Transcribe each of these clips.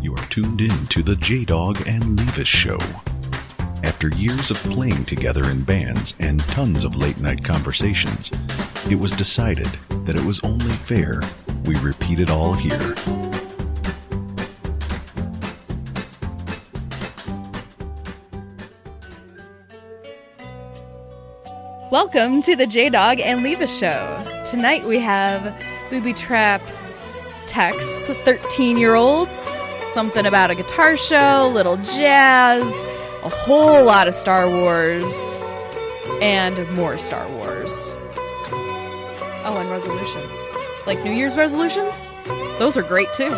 You are tuned in to the JDawg and Leevis show. After years of playing together in bands and tons of late-night conversations, it was decided that it was only fair we repeat it all here. Welcome to the JDawg and Leevis show. Tonight we have Boobie Trap texts, 13-year-olds, something about a guitar show, little jazz, a whole lot of Star Wars, and more Star Wars. Oh, and resolutions. Like New Year's resolutions? Those are great too.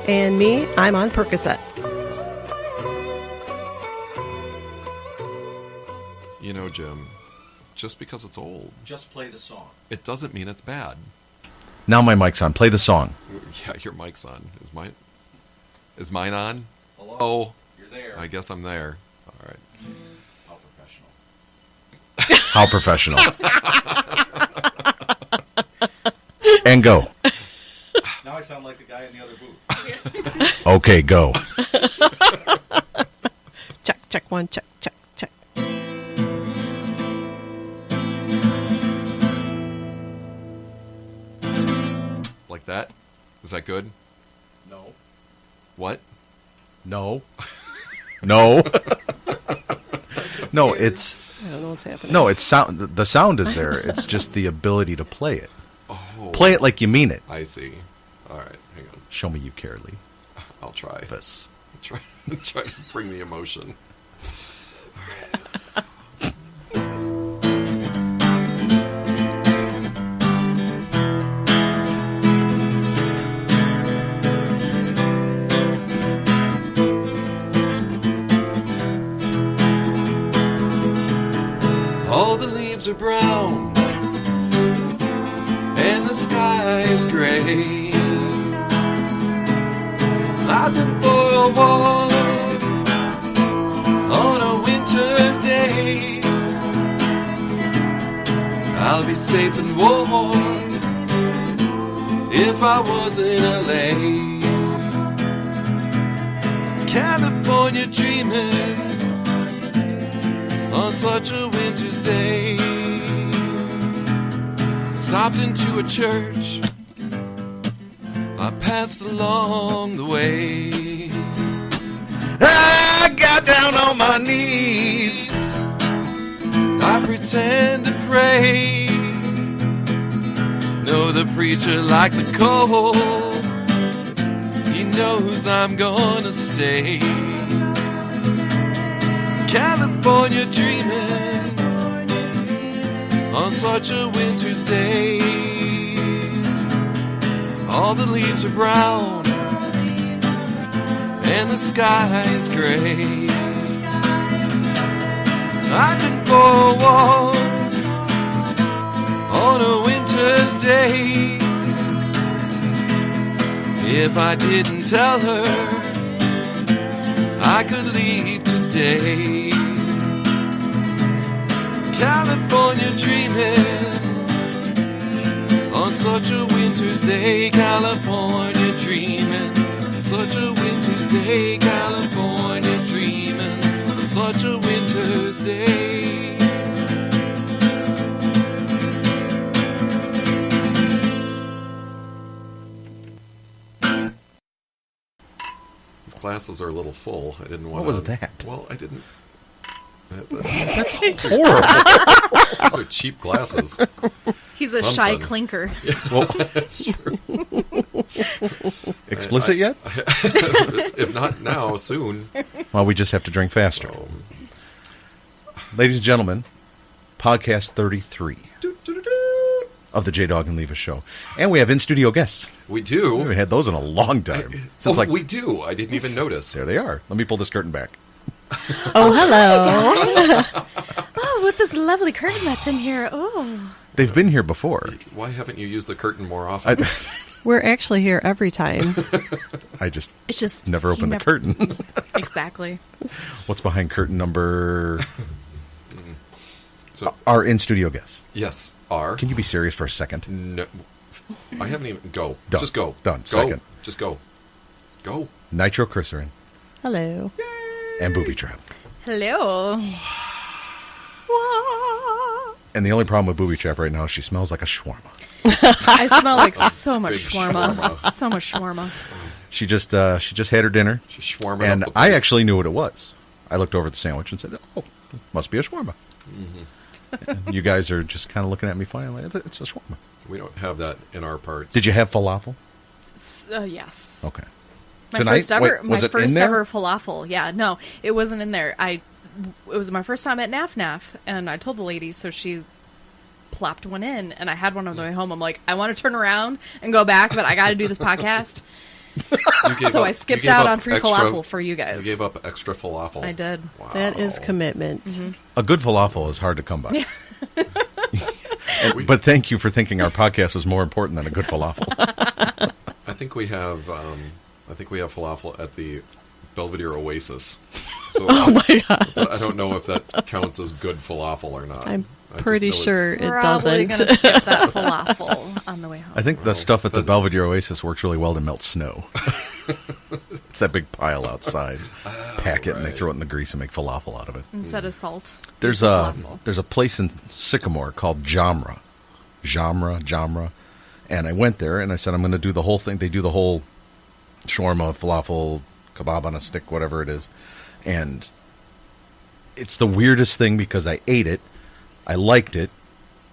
And me, I'm on Percocet. You know, Jim, just because it's old, just play the song. it doesn't mean it's bad. Now my mic's on. Play the song. Yeah, your mic's on. Is mine on? Hello? Oh, You're there. I guess I'm there. All right. How professional. How professional. And go. Now I sound like the guy in the other booth. Okay, go. Check one, check. Like that? Is that good? No. What? No. No. No, it's... I don't know what's happening. No, it's sound. The sound is there. It's just the ability to play it. Oh. Play it like you mean it. I see. All right, hang on. Show me you care, Lee. I'll try. This. Try to bring the emotion. All the leaves are brown and the sky is gray. I've been for a walk on a winter's day. I'll be safe and warm if I was in LA. California dreaming on such a winter's day. Stopped into a church I passed along the way. I got down on my knees. I pretend to pray. Know the preacher like the cold. He knows I'm gonna stay. California dreaming on such a winter's day. All the leaves are brown and the sky is gray. I've been for a walk on a winter's day. If I didn't tell her I could leave today. California dreaming on such a winter's day. California dreaming on such a winter's day. California dreaming on such a winter's day. These glasses are a little full. I didn't want. What was that? Well, I didn't. That's horrible. Those are cheap glasses. He's a shy Something. clinker. Well, That's true. explicit yet? If not now, soon. Well, we just have to drink faster. Ladies and gentlemen, podcast 33 of the JDawg and Leevis show. And we have in-studio guests. We We do. haven't had those in a long time. Since We do. I didn't even notice. There they are. Let me pull this curtain back. Oh, hello. Oh, with this lovely curtain that's in here. Oh. They've been here before. Why haven't you used the curtain more often? We're actually here every time. I just It's just never opened the never- curtain. Exactly. What's behind curtain number... So Our in-studio guests. yes, are. Can you be serious for a second? No, I haven't even go. Done. Just go. Done. Go. Second. Just go. Go. Nitroglycerin, Hello. and Boobie Trap. Hello. And the only problem with Boobie Trap right now is she smells like a shawarma. I smell like so much Big shawarma. shawarma. So much shawarma. She just had her dinner, She's shawarma and up the I place. actually knew what it was. I looked over at the sandwich and said, "Oh, must be a shawarma." And you guys are just kind of looking at me funny. I'm like, "It's a shawarma." We don't have that in our parts. Did you have falafel? Yes. Okay. My Tonight? first ever, Wait, was my it in first there? ever falafel. Yeah, no, it wasn't in there. It was my first time at Naf Naf, and I told the lady, so she plopped one in, and I had one on the way home. I'm like, I want to turn around and go back, but I got to do this podcast. So I skipped out on free falafel for you guys. You gave up extra falafel. I did. Wow. That is commitment. A good falafel is hard to come by. But thank you for thinking our podcast was more important than a good falafel. I think we have falafel at the Belvedere Oasis. So Oh my god. but I don't know if that counts as good falafel or not. I'm I just pretty know it's- sure it Probably doesn't. gonna skip that falafel on the way home. I think the stuff at the Belvedere Oasis works really well to melt snow. It's that big pile outside. Pack it and they throw it in the grease and make falafel out of it. Instead of salt. There's use a falafel. there's a place in Sycamore called Jamra. And I went there and I said I'm going to do the whole thing. They do the whole shawarma, falafel, kebab on a stick, whatever it is. And it's the weirdest thing because I ate it. I liked it.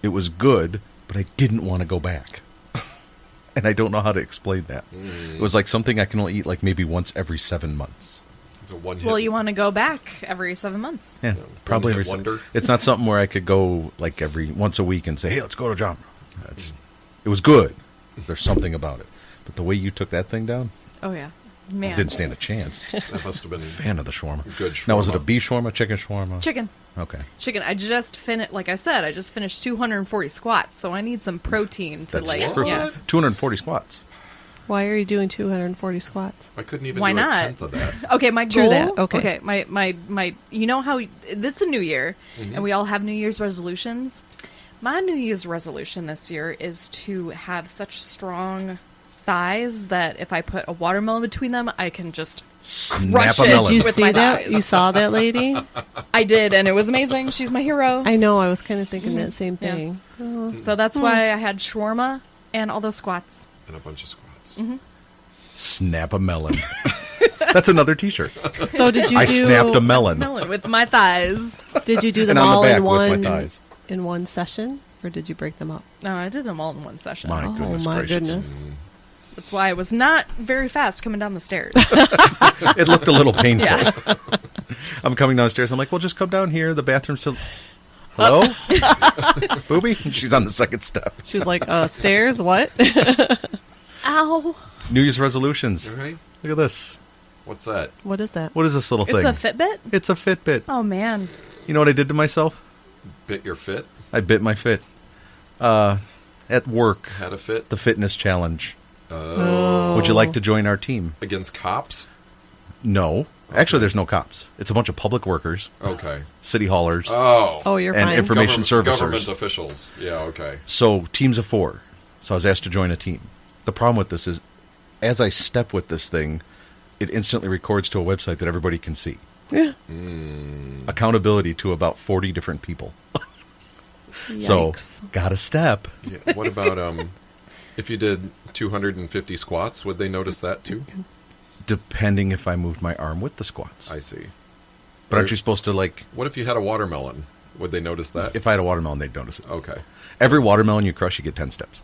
It was good, but I didn't want to go back. And I don't know how to explain that. It was like something I can only eat like maybe once every 7 months. It's a one-hit. Well, you want to go back every 7 months. Yeah, probably one-hit every wonder. It's not something where I could go like every once a week and say, "Hey, let's go to Jamra." It was good. There's something about it. But the way you took that thing down, Oh yeah, man. didn't stand a chance. That must have been Fan of the shawarma. Good Now, was it a shawarma. beef shawarma, chicken shawarma? Chicken. Okay. Chicken. I just finished. Like I said, I just finished 240 squats, so I need some protein to That's like. true. Yeah. 240 squats. Why are you doing 240 squats? I couldn't even Why do not? a tenth of that. Okay, my True goal. that, okay. Okay, my. You know how it's a new year, and we all have New Year's resolutions. My New Year's resolution this year is to have such strong thighs that if I put a watermelon between them, I can just crush Snap a it melon. Did you with see my that? thighs. You saw that lady? I did, and it was amazing. She's my hero. I know. I was kind of thinking that same Yeah. thing. Oh. So that's why I had shawarma and all those squats. And a bunch of squats. Snap a melon. That's another T-shirt. So did you I do? snapped a melon. Melon with my thighs. Did you do them And on the all back in with my one thighs. in one session, or did you break them up? No, I did them all in one session. My Oh goodness my gracious. goodness! That's why I was not very fast coming down the stairs. It looked a little painful. Yeah. I'm coming downstairs. I'm like, well, just come down here. The bathroom's still... Hello? Boobie? And she's on the second step. She's like, stairs? What? Ow. New Year's resolutions. All right. Look at this. What's that? What is that? What is this little It's thing? a Fitbit? It's a Fitbit. Oh, man. You know what I did to myself? Bit your fit? I bit my fit. At work, Had a fit? the fitness challenge. Oh. Would you like to join our team? Against cops? No. Actually, there's no cops. It's a bunch of public workers, Okay. city haulers, Oh. Oh, you're and fine. information servicers. Government officials. Yeah, okay. So teams of 4. So I was asked to join a team. The problem with this is, as I step with this thing, it instantly records to a website that everybody can see. Yeah. Accountability to about 40 different people. So, Yikes. gotta step. Yeah. What about if you did 250 squats, would they notice that too? Depending if I moved my arm with the squats. I see. But aren't you supposed to, like, What if you had a watermelon? Would they notice that? if I had a watermelon, they'd notice it. Okay. Every watermelon you crush, you get 10 steps.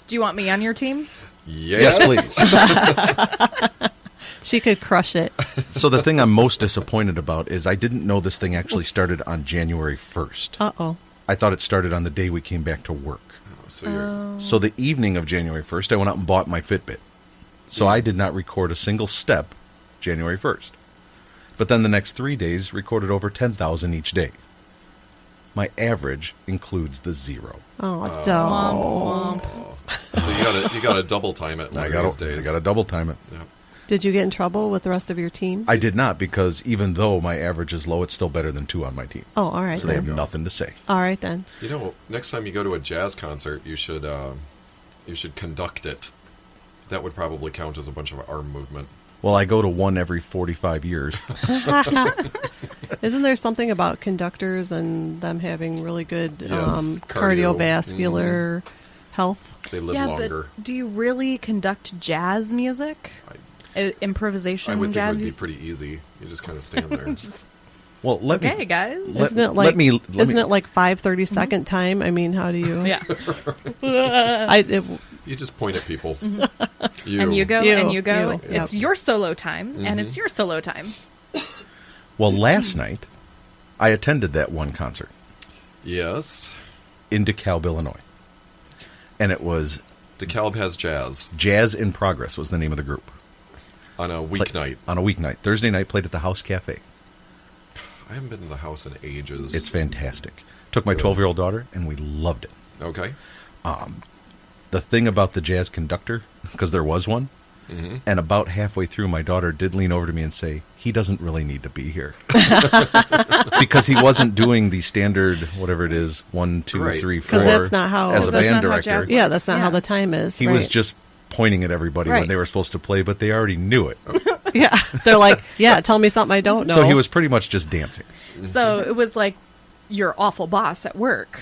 Do you want me on your team? Yes, please. She could crush it. So the thing I'm most disappointed about is I didn't know this thing actually started on January 1st. Uh-oh. I thought it started on the day we came back to work. So you're So the evening of January 1st, I went out and bought my Fitbit. So I did not record a single step January 1st. But then the next 3 days recorded over 10,000 each day. My average includes the 0. Oh, Womp, don't. womp. so you got to double time it one I of got these to days. double time it. Yeah. Did you get in trouble with the rest of your team? I did not, because even though my average is low, it's still better than 2 on my team. Oh, all right So they then. have nothing to say. All right then. You know, next time you go to a jazz concert, you should conduct it. That would probably count as a bunch of arm movement. Well, I go to one every 45 years. Isn't there something about conductors and them having really good Yes, cardio. cardiovascular health? They live yeah, longer. but do you really conduct jazz music? Improvisation I would think it jazz would be music? pretty easy. You just kind of stand there. Well, let Okay, me. guys. Let- Isn't it let like me- isn't it like 5 30-second time? I mean, how do you? Yeah. You just point at people. And you go, You. and you go. You. It's Yep. your solo time, and it's your solo time. Well, last night, I attended that one concert Yes. in DeKalb, Illinois. And it was DeKalb has jazz Jazz in Progress was the name of the group. on a Play- weeknight. On a weeknight. Thursday night, played at the House Cafe. I haven't been to the house in ages. It's fantastic. Took my 12-year-old daughter, and we loved it. Okay. The thing about the jazz conductor, because there was one, and about halfway through, my daughter did lean over to me and say, he doesn't really need to be here. Because he wasn't doing the standard, whatever it is, 1, 2, Right. 3, 4, 'Cause that's not how- as a That's band not how director. jazz Yeah, that's not Yeah. how the time is. He right. was just pointing at everybody when Right. they were supposed to play, but they already knew it. Yeah, they're like, yeah, tell me something I don't know. So he was pretty much just dancing. So it was like your awful boss at work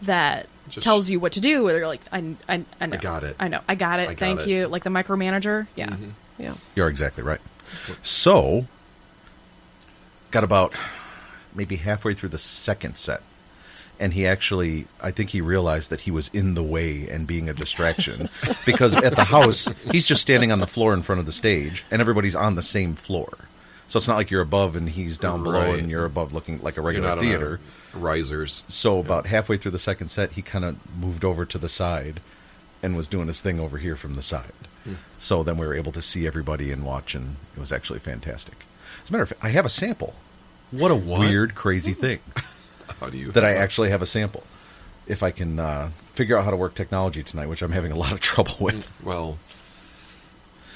that Just- tells you what to do. Or you're like, I know. I got it. I know. I got it. I got Thank it. you. Like the micromanager. Yeah. Yeah. You're exactly right. So, got about maybe halfway through the second set, and he actually, I think he realized that he was in the way and being a distraction. Because at the house, he's just standing on the floor in front of the stage, and everybody's on the same floor. So it's not like you're above and he's down below Right. and you're above looking like a You're regular not on theater. risers. So about halfway through the second set, he kind of moved over to the side and was doing his thing over here from the side. So then we were able to see everybody and watch, and it was actually fantastic. As a matter of fact, I have a sample. What a weird, crazy thing How do you that I actually have a sample. If I can figure out how to work technology tonight, which I'm having a lot of trouble with. Well,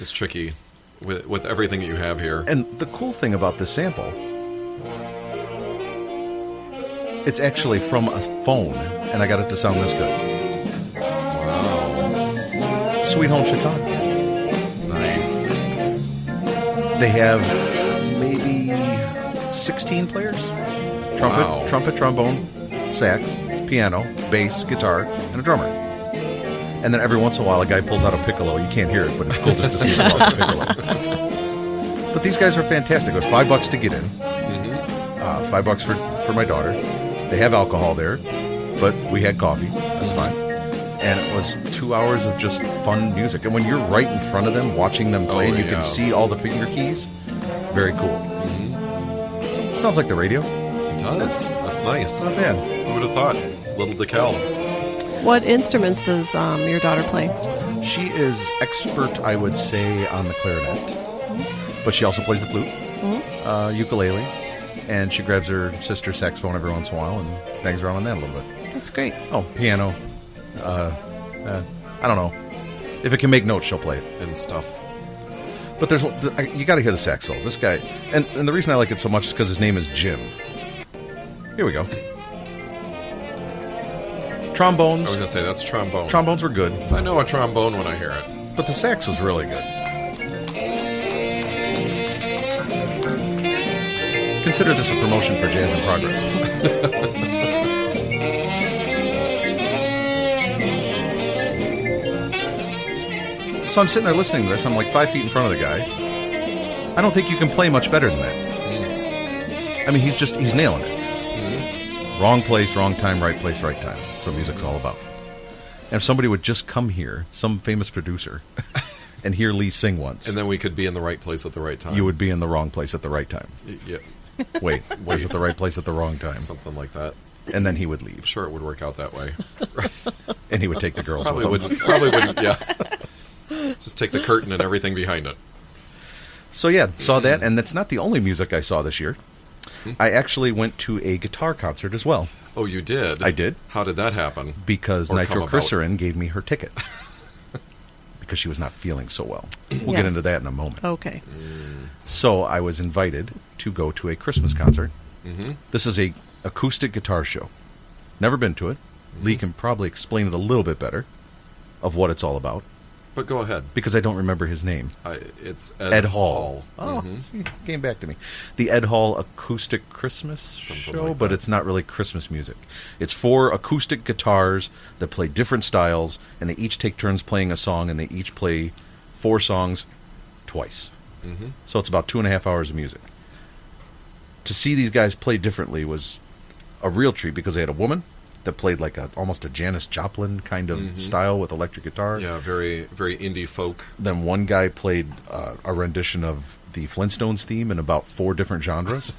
it's tricky with everything that you have here. And the cool thing about this sample, it's actually from a phone, and I got it to sound this good. Wow. Sweet Home Chicago. Nice. They have maybe 16 players. Trumpet, Wow. trombone, sax, piano, bass, guitar, and a drummer. And then every once in a while, a guy pulls out a piccolo. You can't hear it, but it's cool just to see him pull out the piccolo. But these guys are fantastic. It was $5 to get in. $5 for my daughter. They have alcohol there, but we had coffee. That's fine. And it was 2 hours of just fun music. And when you're right in front of them, watching them play, and you yeah. can see all the finger keys, very cool. Sounds like the radio. It does. That's nice. Not bad. Who would have thought? Little DeKalb. What instruments does your daughter play? She is expert, I would say, on the clarinet. But she also plays the flute, ukulele, and she grabs her sister's saxophone every once in a while and bangs around on that a little bit. That's great. Oh, piano. I don't know. If it can make notes, she'll play it. And stuff. But you got to hear the sax solo. This guy, and the reason I like it so much is because his name is Jim. Here we go. Trombones. I was going to say, that's trombone. Trombones were good, I know a trombone when I hear it. but the sax was really good. Consider this a promotion for Jazz in Progress. So I'm sitting there listening to this. I'm like 5 feet in front of the guy. I don't think you can play much better than that. I mean, he's nailing it. Wrong place, wrong time, right place, right time. That's what music's all about. And if somebody would just come here, some famous producer, and hear Lee sing once, And then we could be in the right place at the right time. you would be in the wrong place at the right time. Yeah, Wait, was it the right place at the wrong time? something like that. And then he would leave, Sure, it would work out that way. and he would take the girls Probably with him. wouldn't. Probably wouldn't. Yeah. Just take the curtain and everything behind it. So yeah, saw that, and that's not the only music I saw this year. I actually went to a guitar concert as well, Oh, you did? I did. How did that happen? because Or come NITRO gave me her ticket. Because she was not feeling so well. We'll get Yes. into that in a moment. Okay. So I was invited to go to a Christmas concert. This is a acoustic guitar show. Never been to it. Lee can probably explain it a little bit better of what it's all about. But go ahead. because I don't remember his name. It's Ed Hall. Oh, Mhm. see, came back to me. The Ed Hall Acoustic Christmas Something Show, like but that. it's not really Christmas music. It's 4 acoustic guitars that play different styles, and they each take turns playing a song, and they each play 4 songs twice. Mhm. So it's about 2.5 hours of music. To see these guys play differently was a real treat because they had a woman that played like almost a Janis Joplin kind of style with electric guitar. Yeah, very, very indie folk. Then one guy played a rendition of the Flintstones theme in about 4 different genres.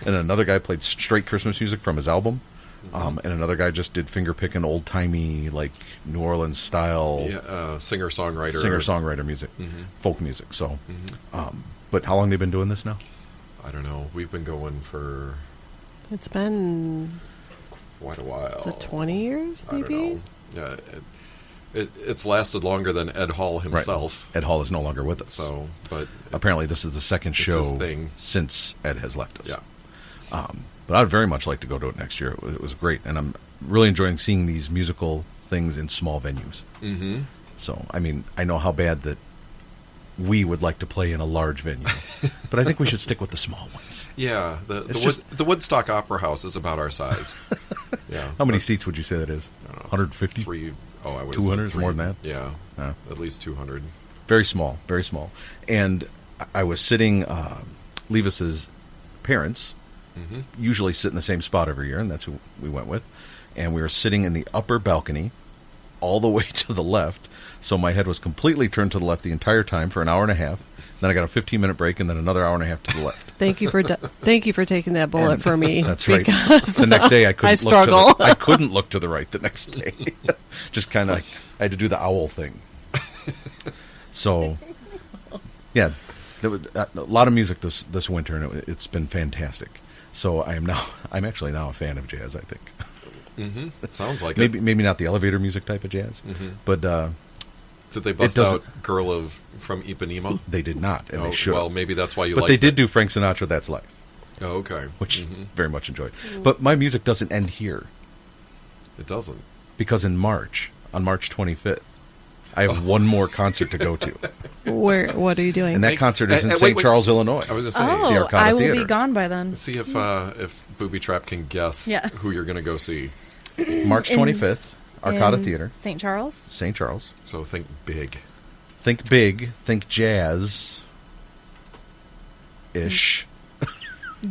And another guy played straight Christmas music from his album. And another guy just did finger-picking, old-timey, like, New Orleans style Yeah, singer-songwriter. singer-songwriter music, folk music. So, but how long they been doing this now? I don't know. We've been going for It's been, quite a while. is it 20 years, I maybe? don't know. Yeah, it's lasted longer than Ed Hall himself. Ed Hall is no longer with us. So, but Apparently it's- this is the second it's show his thing. since Ed has left us. Yeah. But I'd very much like to go to it next year. It was great, and I'm really enjoying seeing these musical things in small venues. Mm-hmm. So, I mean, I know how bad that we would like to play in a large venue, but I think we should stick with the small ones. Yeah, It's just- the Woodstock Opera House is about our size. Yeah. How many that's- seats would you say that is? I don't know, 150? I would 200 or more than that? Yeah, Yeah. at least 200. Very small, very small. And I was sitting, Leevis's parents usually sit in the same spot every year, and that's who we went with. And we were sitting in the upper balcony all the way to the left, so my head was completely turned to the left the entire time for an hour and a half. Then I got a 15-minute break, and then another hour and a half to the left. Thank you for taking that bullet And for me. That's right. because The next day I couldn't I look struggle. I couldn't look to the right the next day. Just kind of I had to do the owl thing. So yeah, there was a lot of music this winter, and it's been fantastic. So I'm actually now a fan of jazz, I think. Mm-hmm. It sounds like Maybe it. maybe not the elevator music type of jazz, but Did they bust doesn't- out "Girl from Ipanema"? they did not, and Oh, they should. well, maybe that's why you. But liked they did it. do Frank Sinatra, "That's Life," Oh, okay, which very much enjoyed. But my music doesn't end here, it doesn't. because on March 25th, I have one more concert to go to, What are you doing? and that concert is in wait, St. wait. Charles, Illinois. I was just saying. Oh, Arcada I will Theater. be gone by then. See if Boobie Trap can guess Yeah. who you're going to go see. March 25th, Arcada In Theater, St. Charles. St. Charles. So think big. Think big, think jazz ish.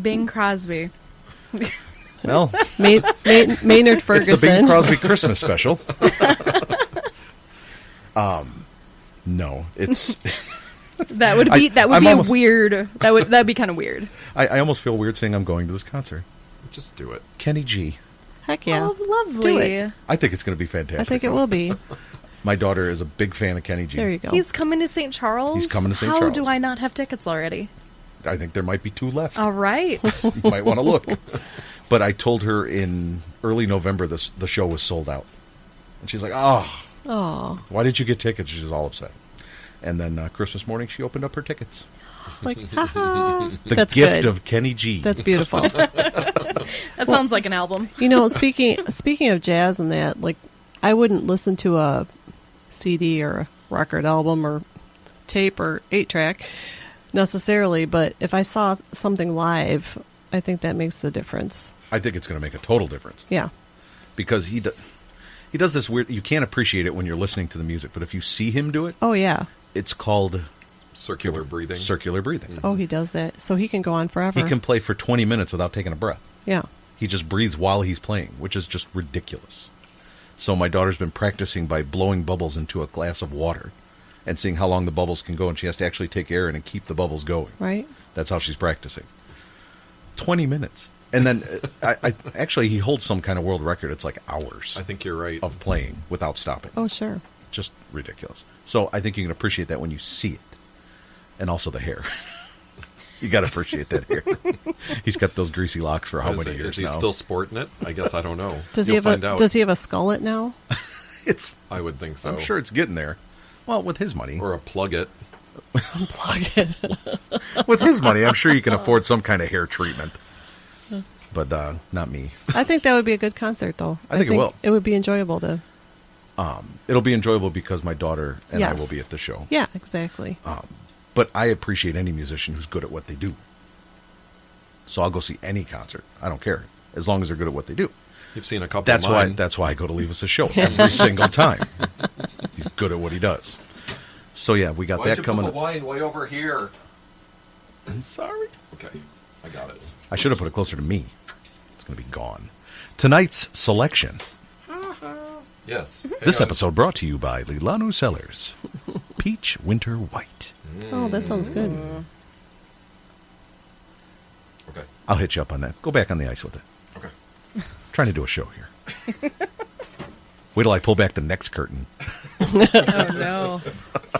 Bing Crosby. Well, Maynard it's the Bing Ferguson. Crosby Christmas special. No, it's. That would be I'm a almost- weird. That'd be kind of weird. I almost feel weird saying I'm going to this concert. Just do it. Kenny G. Heck yeah. Oh, lovely. Do it. I think it's going to be fantastic. I think it will be. My daughter is a big fan of Kenny G. There you go. He's coming to St. Charles. He's coming to St. How Charles. do I not have tickets already? I think there might be 2 left. All right. You might want to look. But I told her in early November the show was sold out. And she's like, Oh, why did you get tickets? She's all upset. And then Christmas morning, she opened up her tickets. like, haha. The That's gift good. of Kenny G. That's beautiful. That sounds like an album. You know, speaking of jazz and that, like, I wouldn't listen to a CD or a record album or tape or 8-track necessarily, but if I saw something live, I think that makes the difference. I think it's going to make a total difference. Yeah. Because he does this weird... You can't appreciate it when you're listening to the music, but if you see him do it, Oh, yeah. it's called Circular breathing. circular breathing. Oh, he does that. So he can go on forever. He can play for 20 minutes without taking a breath. Yeah. He just breathes while he's playing, which is just ridiculous. So my daughter's been practicing by blowing bubbles into a glass of water and seeing how long the bubbles can go, and she has to actually take air in and keep the bubbles going. Right? That's how she's practicing. 20 minutes. And then, I actually, he holds some kind of world record. It's like hours I think you're right. of playing without stopping. Oh, sure. Just ridiculous. So I think you can appreciate that when you see it. And also the hair. You got to appreciate that hair. He's got those greasy locks for how Is many he- years is he now? still sporting it? I guess I don't know. Does You'll he have find out. Does he have a skullet now? It's. I would think so. I'm sure it's getting there. Well, with his money. Or a plug it. Plug it. With his money, I'm sure you can afford some kind of hair treatment. But not me. I think that would be a good concert, though. I think it will. It would be enjoyable to It'll be enjoyable because my daughter and I Yes. will be at the show. Yeah, exactly. But I appreciate any musician who's good at what they do. So I'll go see any concert. I don't care, as long as they're good at what they do. You've seen a couple That's of why. mine. That's why I go to Leevis' show every single time. He's good at what he does. So yeah, we got that coming. Put the wine way over here? I'm sorry. Okay, I got it. I should have put it closer to me. It's going to be gone. Tonight's selection. Yes. This Hang on. episode brought to you by Lilanu Cellars. Peach Winter White. Oh, that sounds good. Okay. I'll hit you up on that. Go back on the ice with it. Okay. Trying to do a show here. Wait till I pull back the next curtain. Oh no.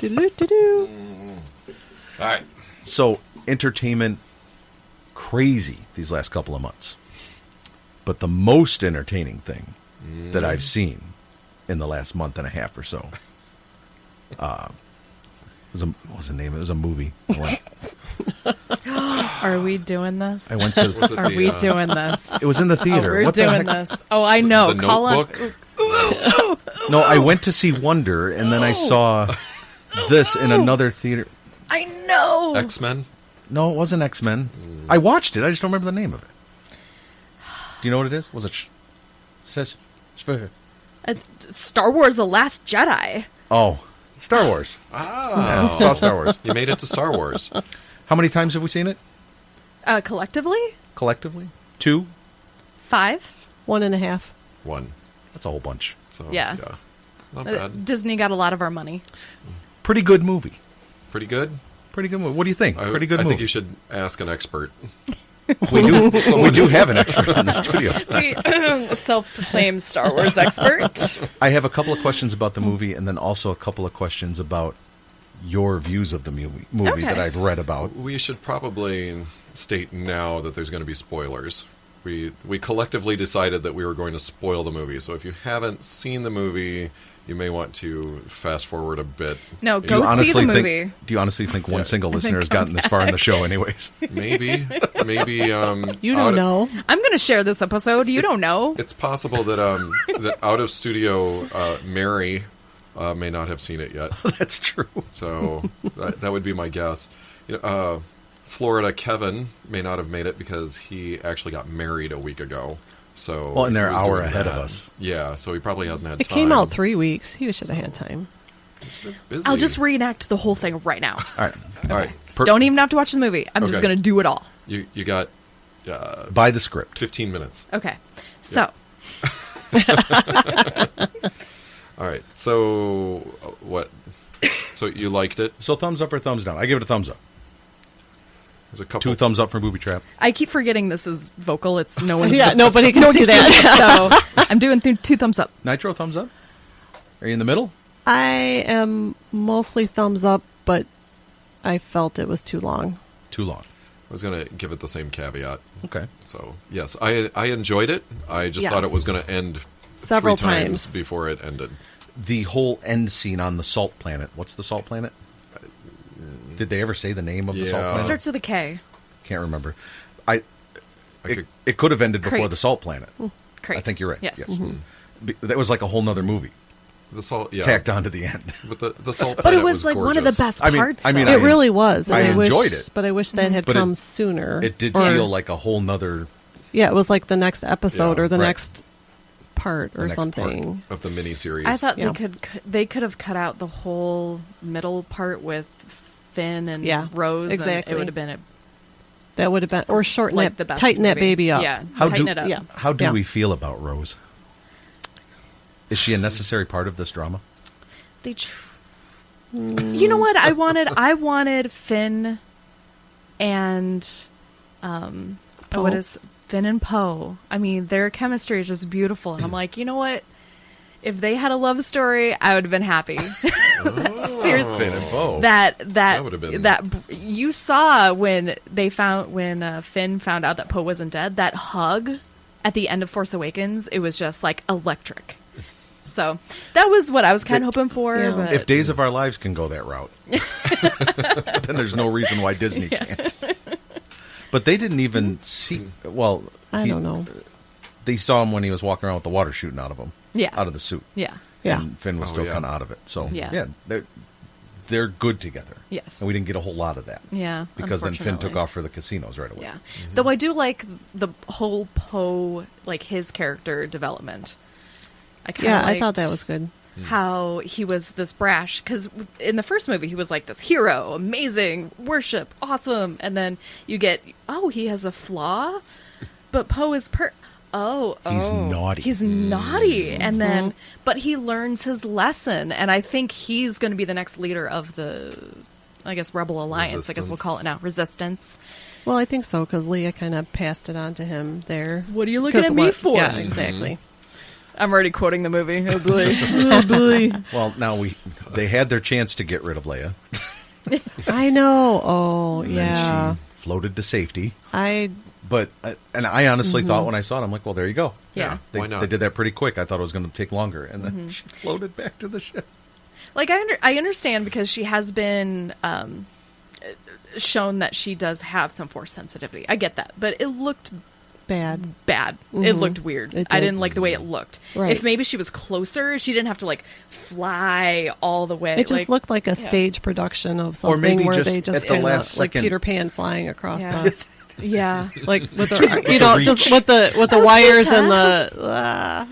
Doo-doo-doo-doo. All right. So, entertainment crazy these last couple of months. But the most entertaining thing that I've seen in the last month and a half or so what was the name? It was a movie. Are we doing this? I went to. Was it Are the, we doing this? It was in the Oh, theater. we're What the doing heck? this. Oh, I know. The Call on. Notebook? No, I went to see Wonder, and then I saw this in another theater. I know. X-Men? No, it wasn't X-Men. I watched it. I just don't remember the name of it. Do you know what it is? Was it? Star Wars: The Last Jedi. Oh, Star Wars. Oh. Yeah, saw Star Wars. You made it to Star Wars. How many times have we seen it Collectively, collectively? 2. 5. 1.5. 1. That's a whole bunch. So, Yeah. Not bad. Disney got a lot of our money. Pretty good movie. Pretty good? Pretty good movie. What do you think? Pretty good I movie. think you should ask an expert. We do have an expert on the studio tonight. Self-proclaimed Star Wars expert. I have a couple of questions about the movie, and then also a couple of questions about your views of the movie Okay. that I've read about. We should probably state now that there's going to be spoilers. We collectively decided that we were going to spoil the movie. So if you haven't seen the movie, you may want to fast forward a bit. No, Do you go see the honestly movie. do you honestly think one Yeah. single listener has gotten this far in the show anyways? Maybe. You don't know. I'm going to share this episode. You don't know. It's possible that that out of studio Mary may not have seen it yet. That's true. So that would be my guess. Florida Kevin may not have made it because he actually got married a week ago. So Well, and they're he an was hour doing ahead of that. us. Yeah, so he probably hasn't had It time. came out 3 weeks. He should have had time. Busy. I'll just reenact the whole thing right now. All right. All right. Don't even have to watch the movie. I'm just Okay. going to do it all. You got By the script. 15 minutes. Okay. So, All right. So what? So you liked it? So thumbs up or thumbs down? I give it a thumbs up. There's a couple. 2 thumbs up for Boobie Trap. I keep forgetting this is vocal. It's no one's. Yeah, nobody can see that. So, I'm doing 2 thumbs up. Nitro, thumbs up? Are you in the middle? I am mostly thumbs up, but I felt it was too long. Too long. I was going to give it the same caveat. Okay. So yes, I enjoyed it. I just thought it was going to end Several 3 times times. before it ended. The whole end scene on the salt planet. What's the salt planet? Did they ever say the name of the salt Yeah. It planet? starts with a K. Can't remember. could- It could have ended before Crate. the salt planet. Great. I think you're right. Yes. That was like a whole nother movie The salt, yeah. tacked onto the end. But the salt But planet it was like one of the gorgeous. best I mean- parts. I mean, though. I- It really was. I and enjoyed wish, it. but I wish that had But it- come sooner. It did Or- feel like a whole nother. Yeah, it was like the next episode Yeah, or the right. next part or next part. something. of the miniseries. I thought Yeah. they could have cut out the whole middle part with Finn and Yeah, Rose. And exactly. it would have been That would have been, or shorten like it, the best. tighten that movie. baby up. Yeah, How tighten do- it up. Yeah. How do Yeah. we feel about Rose? Is she a necessary part of this drama? They You know what? I wanted Finn and Poe. what is Finn and Poe. I mean, their chemistry is just beautiful, and I'm like, you know what? If they had a love story, I would have been happy. Seriously, Finn and Poe. that would've been- that you saw when Finn found out that Poe wasn't dead. That hug at the end of Force Awakens, it was just like electric. So that was what I was kind of hoping for. Yeah. But If Days of Our Lives can go that route, then there's no reason why Disney can't. But they didn't even see. Well, I don't know. They saw him when he was walking around with the water shooting out of him. Yeah. Out of the suit. yeah, Yeah. and Finn was Oh, still yeah. kind of out of it. So Yeah. they're good together. Yes. And we didn't get a whole lot of that. Yeah, Because then Finn took unfortunately. off for the casinos right away. Yeah. Though I do like the whole Poe, like his character development. I kind of Yeah, I thought that was good. how he was this brash, because in the first movie he was like this hero, amazing, worship, awesome, and then you get, oh, he has a flaw, but Poe is He's naughty. He's naughty, and then but he learns his lesson, and I think he's going to be the next leader of the, I guess, Rebel Alliance. I guess we'll call it now Resistance. Well, I think so, because Leia kind of passed it on to him there. What are you looking 'Cause at me for? Yeah, exactly. I'm already quoting the movie. Oh boy. Oh boy. Well, now they had their chance to get rid of Leia. I know. Oh, And yeah. then she floated to safety. But and I honestly thought when I saw it, I'm like, well, there you go. Yeah. They, Why not? They did that pretty quick. I thought it was going to take longer, and then she floated back to the ship. Like I understand, because she has been shown that she does have some force sensitivity. I get that, but it looked bad. It looked weird. It I did. didn't like the way it looked. Right. If maybe she was closer, she didn't have to like fly all the way. It just looked like a stage production of something maybe where just they at just the kinda, last like second- Peter Pan flying across Yeah. the Yeah. like with the you know just with the wires and the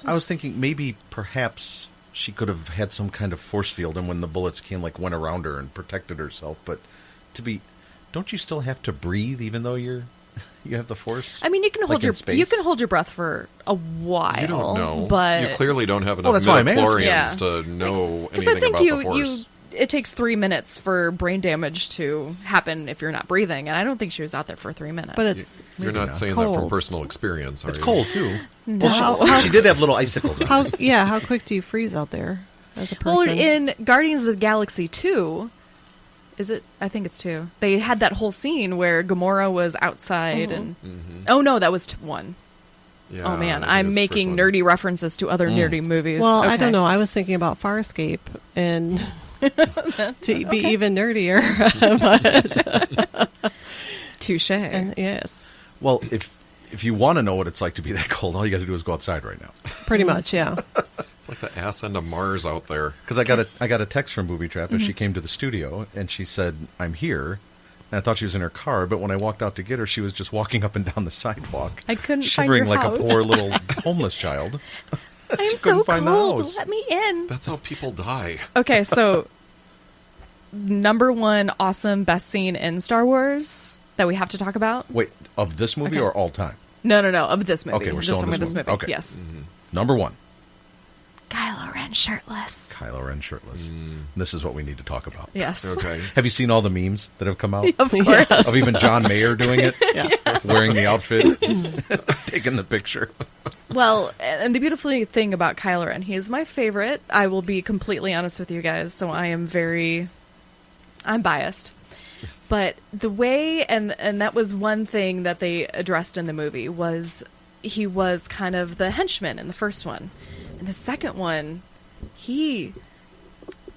I was thinking maybe perhaps she could have had some kind of force field, and when the bullets came, like went around her and protected herself. But don't you still have to breathe even though you have the force? I mean, you can Like hold in your space? breath for a while. You don't know. but you clearly don't have enough that's why I'm asking. midichlorians Yeah. to know because I anything think about the force. it takes 3 minutes for brain damage to happen if you're not breathing, and I don't think she was out there for 3 minutes. but it's You're Maybe not not. saying that from Cold. personal experience, are It's you? cold too. No. Well, she did have little icicles on her. how quick do you freeze out there as a person? Well, in Guardians of the Galaxy 2, is it? I think it's 2. They had that whole scene where Gamora was outside, and oh no, that was 1. Yeah, Oh man, I think I'm it's the making first one. nerdy references to other nerdy movies. well, I Okay. don't know. I was thinking about Farscape and to be even nerdier. Touche. And yes, Well, if you want to know what it's like to be that cold, all you got to do is go outside right now. pretty much, yeah. It's like the ass end of Mars out there. Because I got a text from Boobie Trap as she came to the studio, and she said, "I'm here." And I thought she was in her car, but when I walked out to get her, she was just walking up and down the sidewalk. I couldn't find shivering your like house. a poor little homeless child. I'm She so couldn't find the cold. house. Let me in. That's how people die. Okay, so number 1 awesome best scene in Star Wars that we have to talk about. Wait, of this movie Okay. or all time? No, of this movie. Okay, we're just still in of this movie. Okay. Yes. Number 1, Kylo Ren shirtless. Kylo Ren shirtless. This is what we need to talk about. Yes. Okay. Have you seen all the memes that have come out? Of course. Of even John Mayer doing it? Wearing the outfit, taking the picture. Well, and the beautiful thing about Kylo Ren, he is my favorite. I will be completely honest with you guys, so I'm biased. But the way, and that was one thing that they addressed in the movie, was he was kind of the henchman in the first one. In the second one, he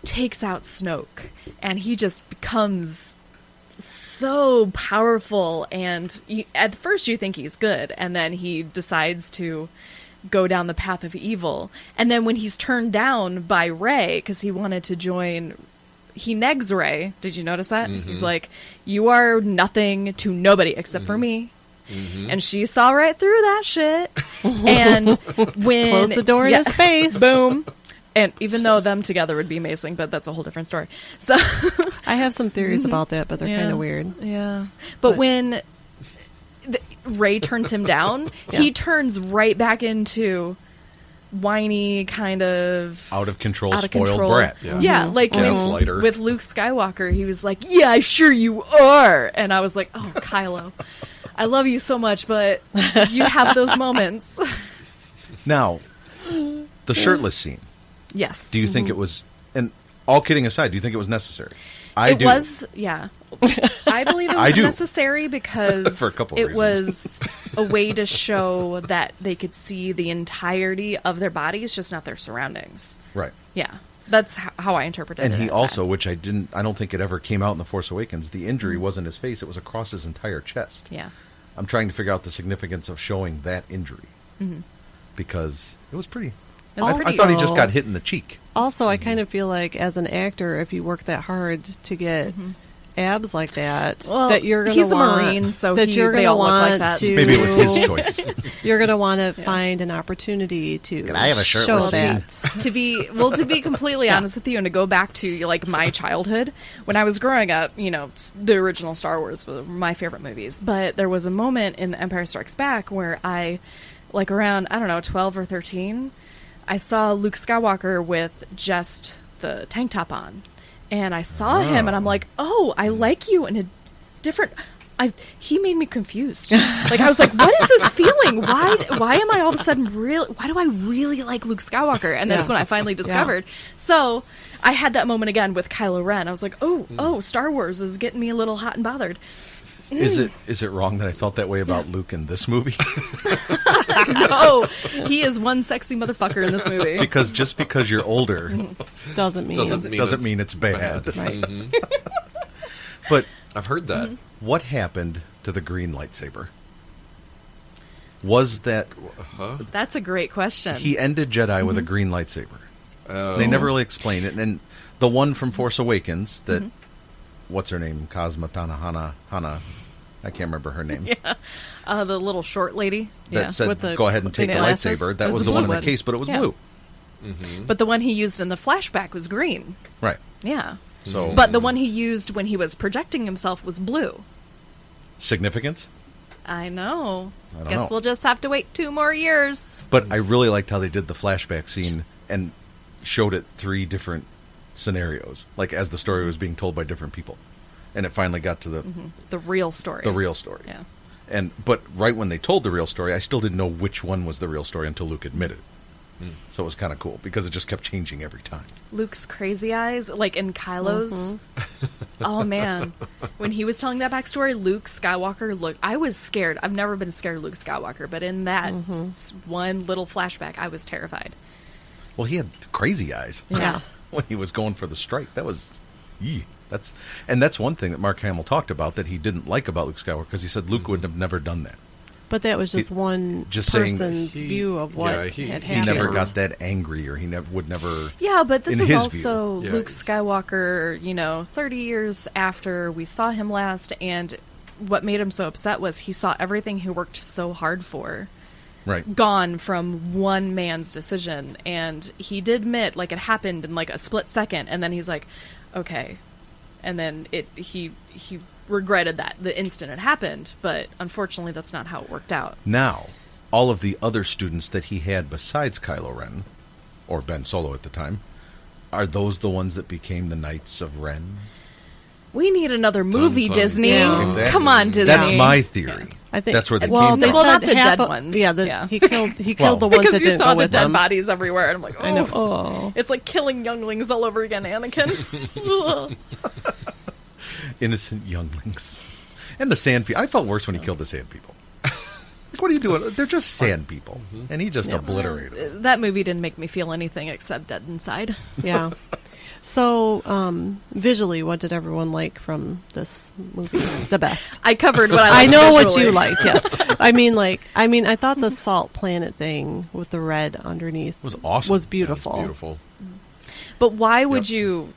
takes out Snoke, and he just becomes so powerful, and at first you think he's good, and then he decides to go down the path of evil. And then when he's turned down by Rey, because he wanted to join, he negs Rey. Did you notice that? He's like, you are nothing to nobody except for me. And she saw right through that shit. And when Close the door in his face. boom. And even though them together would be amazing, but that's a whole different story. So I have some theories about that, but they're Yeah. kind of weird. yeah. But But- when Ray turns him down, Yeah. he turns right back into whiny kind of Out of control, out of spoiled control. brat. Yeah, like Gaslighter. with Luke Skywalker, he was like, "Yeah, sure you are," and I was like, "Oh, Kylo, I love you so much, but you have those moments." Now, the shirtless scene. Yes, Do you think it was? And all kidding aside, do you think it was necessary? I it do. was. Yeah, I believe it I was do. necessary because For a couple it reasons. was a way to show that they could see the entirety of their bodies, just not their surroundings. Right. Yeah, that's how I interpreted it. And he as also, that. which I don't think it ever came out in The Force Awakens, the injury wasn't his face, it was across his entire chest. yeah. I'm trying to figure out the significance of showing that injury. Because it was pretty It was I pretty thought he Also- just got hit in the cheek. Also, I kind of feel like as an actor, if you work that hard to get abs like that, Well, that you're going he's to a want Marine, so that you're they going to all look like want that. to. Maybe it was his choice. You're going to want to find an opportunity to Can I have a show shirtless that. to be completely honest with you, and to go back to like my childhood when I was growing up, the original Star Wars were my favorite movies. But there was a moment in The Empire Strikes Back where I, like around 12 or 13, I saw Luke Skywalker with just the tank top on, and I saw him, and I'm like, oh, I like you in a different. He made me confused. Like, I was like, what is this feeling? Why am I all of a sudden why do I really like Luke Skywalker? And that's when I finally discovered. So I had that moment again with Kylo Ren. I was like, oh, Star Wars is getting me a little hot and bothered. Is it wrong that I felt that way about Luke in this movie? No, he is one sexy motherfucker in this movie. Because just because you're older Doesn't mean doesn't mean it's bad. right. But I've heard that. what happened to the green lightsaber? Was that That's a great question. he ended Jedi with a green lightsaber? They never really explained it. And the one from Force Awakens that what's her name? Cosma Hana. I can't remember her name. The little short lady. That said, with the go ahead and take the glasses. lightsaber. It That was was the the one in blue the one. case, but it was Yeah. blue. But the one he used in the flashback was green. Right. Yeah. So But the one he used when he was projecting himself was blue. significance? I know. I don't Guess know. we'll just have to wait 2 more years. But I really liked how they did the flashback scene and showed it 3 different scenarios, like as the story was being told by different people. And it finally got to The real story. the real story. Yeah. But right when they told the real story, I still didn't know which one was the real story until Luke admitted. So it was kind of cool because it just kept changing every time. Luke's crazy eyes, like in Kylo's. Oh, man. When he was telling that backstory, Luke Skywalker looked... I was scared. I've never been scared of Luke Skywalker, but in that one little flashback, I was terrified. Well, he had crazy eyes. Yeah. When he was going for the strike. That was... Yee. That's one thing that Mark Hamill talked about that he didn't like about Luke Skywalker, because he said Luke would have never done that. But that was just He- one just saying that person's view of what he had He happened. never got that angry, or he would never... Yeah, but this in is his also view. Luke Yeah. Skywalker, 30 years after we saw him last, and what made him so upset was he saw everything he worked so hard for Right. gone from one man's decision, and he did admit, like, it happened in, like, a split second, and then he's like, okay. And then he regretted that the instant it happened, but unfortunately that's not how it worked out. Now, all of the other students that he had besides Kylo Ren, or Ben Solo at the time, are those the ones that became the Knights of Ren? We need another movie, Dun, dun, Disney. dun. Exactly. Come on, Disney. That's my theory. I think That's where they well, came they from. Well, said not the half dead of- ones. Yeah, Yeah. he killed Well, the ones because that you didn't saw go the with dead them. bodies everywhere, and I'm like, oh. I know. Oh, It's like killing younglings all over again, Anakin. Innocent younglings. And the sand people. I felt worse when he killed the sand people. Like, what are you doing? They're just sand people. And he just obliterated them. That movie didn't make me feel anything except dead inside. yeah. So, visually, what did everyone like from this movie? The best. I covered what I I liked know what visually. you liked. Yes, I thought the salt planet thing with the red underneath Was awesome. Was Yeah, it's beautiful. beautiful. But why would you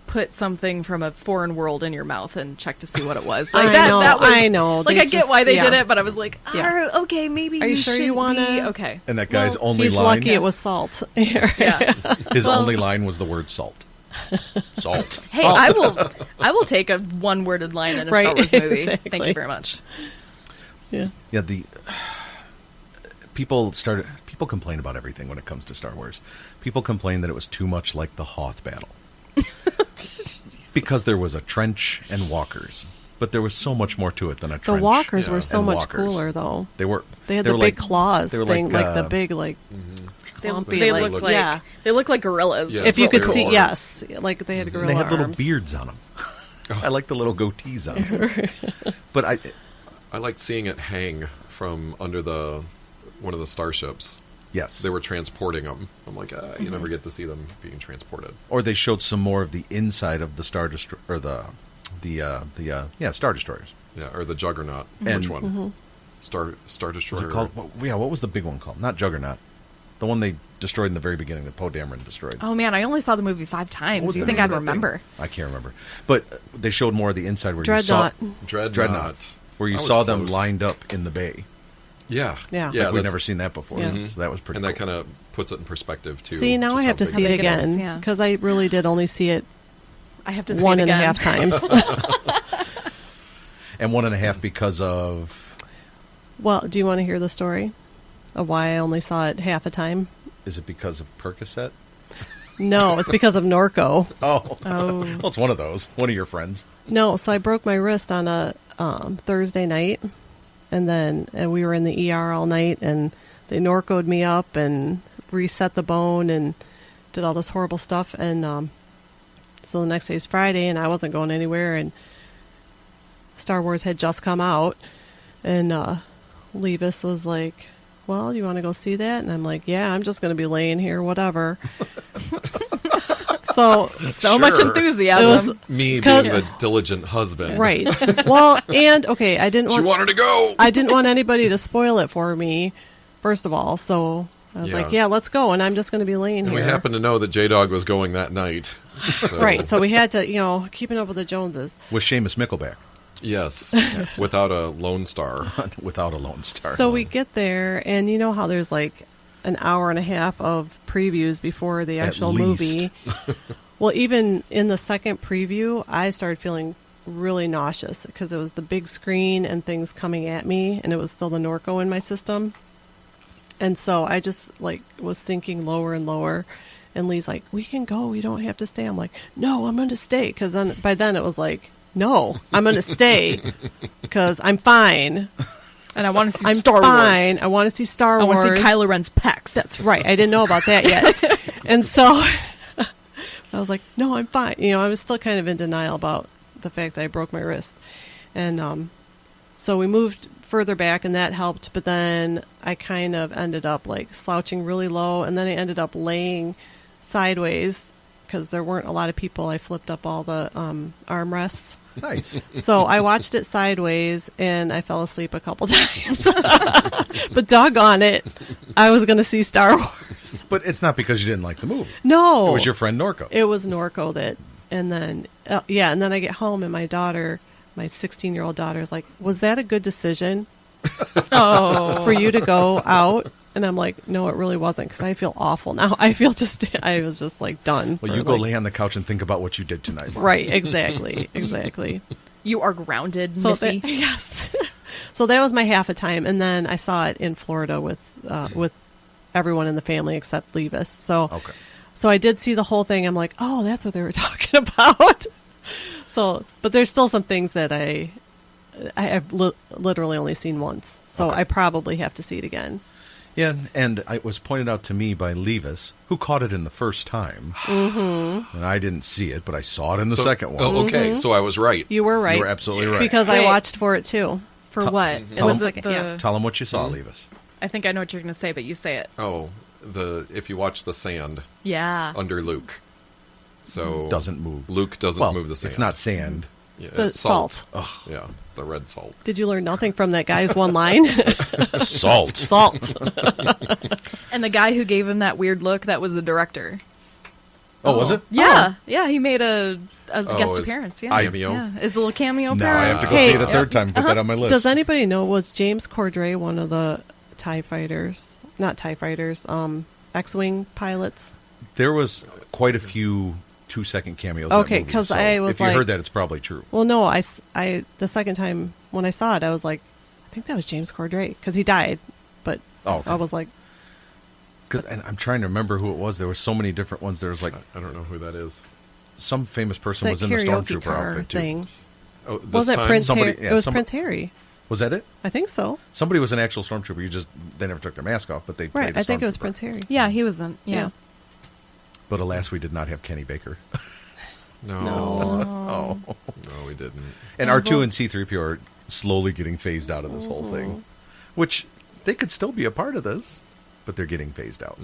put something from a foreign world in your mouth and check to see what it was? Like I know, that was, I know. Like, They I get just- why they yeah. did it, but I was like, Yeah. okay, maybe Are you you sure you shouldn't wanna- be. Okay. And that guy's Well, only He's line... lucky it was salt. Yeah. His Well- only line was the word salt. Salt. Hey, I will take a one-worded line in a Right, Star Wars movie. exactly. Thank you very much. Yeah. Yeah, people complain about everything when it comes to Star Wars. People complain that it was too much like the Hoth battle. Because there was a trench and walkers. But there was so much more to it than a The trench. walkers yeah, were so and much walkers. cooler, though. They were. They had they the were big like- claws they were thing, like the uh, big, like, They, clumpy, they like, look like yeah. they look like gorillas. Yeah, If you could They see, were. yes, like they had gorilla They had little arms. beards on them. I like the little goatees on them. But I liked seeing it hang from under one of the starships. yes. They were transporting them. I'm like, you never get to see them being transported. Or they showed some more of the inside of the Star Destroyer, or the Star Destroyers. Yeah, or the Juggernaut. And- Which one? Star Was Destroyer. it called? What was the big one called? Not Juggernaut. The one they destroyed in the very beginning. That Poe Dameron destroyed. Oh man, I only saw the movie 5 times. What was You the think name I'd of that thing? remember? I can't remember. But they showed more of the inside where Dreadnought. you saw Dreadnought. where you That was saw them close. lined up in the bay. Yeah. Yeah. Like we've that's- never seen that before. Yeah. So that was pretty And cool. that kind of puts it in perspective, too. See, now just I how have to big see it big it is, again yeah. because I really did only see it I have to see one it and a again. half times. And 1.5 because of... Well, do you want to hear the story of why I only saw it half a time? Is it because of Percocet? No, it's because of Norco. Oh. Oh. Well, it's one of those. One of your friends. No, so I broke my wrist on a Thursday night, and we were in the ER all night, and they Norcoed me up and reset the bone and did all this horrible stuff. And so the next day is Friday, and I wasn't going anywhere, and Star Wars had just come out, and Leevis was like, well, you want to go see that? And I'm like, yeah, I'm just going to be laying here, whatever. So much Sure. enthusiasm. It was- Me Cause- being the diligent husband. right. Well, and okay, I didn't She want wanted to go. I didn't want anybody to spoil it for me, first of all. So I was Yeah. like, yeah, let's go. And I'm just going to be laying And here. we happened to know that JDawg was going that night. So, Right. So we had to, keeping up with the Joneses. With Seamus Mickleback. Yes. Without a Lone Star. Without a Lone Star. So we get there, and you know how there's like an hour and a half of previews before the At actual least. movie. Well, even in the second preview, I started feeling really nauseous because it was the big screen and things coming at me, and it was still the Norco in my system. And so I just was sinking lower and lower. And Lee's like, "We can go. We don't have to stay." I'm like, "No, I'm going to stay." Because by then it was like, "No, I'm going to stay because I'm fine. And I want to see I'm Star fine. Wars. I want to see Star I Wars. want to see Kylo Ren's pecs. That's right. I didn't know about that yet." And so I was like, "No, I'm fine." I was still kind of in denial about the fact that I broke my wrist. And so we moved further back, and that helped. But then I kind of ended up slouching really low, and then I ended up laying sideways because there weren't a lot of people. I flipped up all the armrests. Nice. So I watched it sideways, and I fell asleep a couple times. But doggone it, I was going to see Star Wars. But it's not because you didn't like the movie. No. It was your friend Norco. It was Norco that, and then, and then I get home, and my daughter, my 16-year-old daughter, is like, "Was that a good decision for you to go out?" And I'm like, "No, it really wasn't, because I feel awful now. I was just done." Well, for, you go lay on the couch and think about what you did tonight. Mark. Right, exactly. You are grounded, So Missy. yes. So that was my half a time, and then I saw it in Florida with everyone in the family except Leevis. So Okay. So I did see the whole thing. I'm like, oh, that's what they were talking about. So, but there's still some things that I have literally only seen once. So Okay. I probably have to see it again. Yeah, and it was pointed out to me by Leevis, who caught it in the first time. Mm-hmm. And I didn't see it, but I saw it in the second one. Oh, okay. So I was right. You were right. You were absolutely right. Because I Wait. watched for it too. For what? Tell Was him. it the? Yeah. Tell him what you saw, Leevis. I think I know what you're going to say, but you say it. Oh, if you watch the sand Yeah. under Luke. So Doesn't move. Luke doesn't Well, move the sand. it's not sand. Yeah, The it's salt. salt. Ugh, yeah, the red salt. Did you learn nothing from that guy's one line? Salt. Salt. And the guy who gave him that weird look, that was the director. Oh, was it? Yeah. Yeah, he made a guest his appearance. Yeah. cameo? Yeah. His little cameo Now I have to go Hey, see it a third time. Put that on my list. Does anybody know, was James Cordray one of the TIE fighters? Not TIE fighters, X-Wing pilots? There was quite a few 2-second cameos. Okay, in that movie, 'cause so I was if you like- heard that, it's probably true. Well, no, I the second time when I saw it, I was like, I think that was James Cordray, because he died. But Oh, okay. I was like, And I'm trying to remember who it was. There were so many different ones. There was like I don't know who that is. some famous person that was in the karaoke Stormtrooper car outfit too. thing. Oh, this Was it time? Prince somebody- Harry? yeah, It was somebody- Prince Harry. Was that it? I think so. Somebody was an actual Stormtrooper. They never took their mask off, but they Right, played a I think it was Stormtrooper. Prince Harry. Yeah, he wasn't. Yeah. But alas, we did not have Kenny Baker. No, Oh. no, we didn't. And R2 and C-3PO are slowly getting phased out of this whole thing, which they could still be a part of this, but they're getting phased out,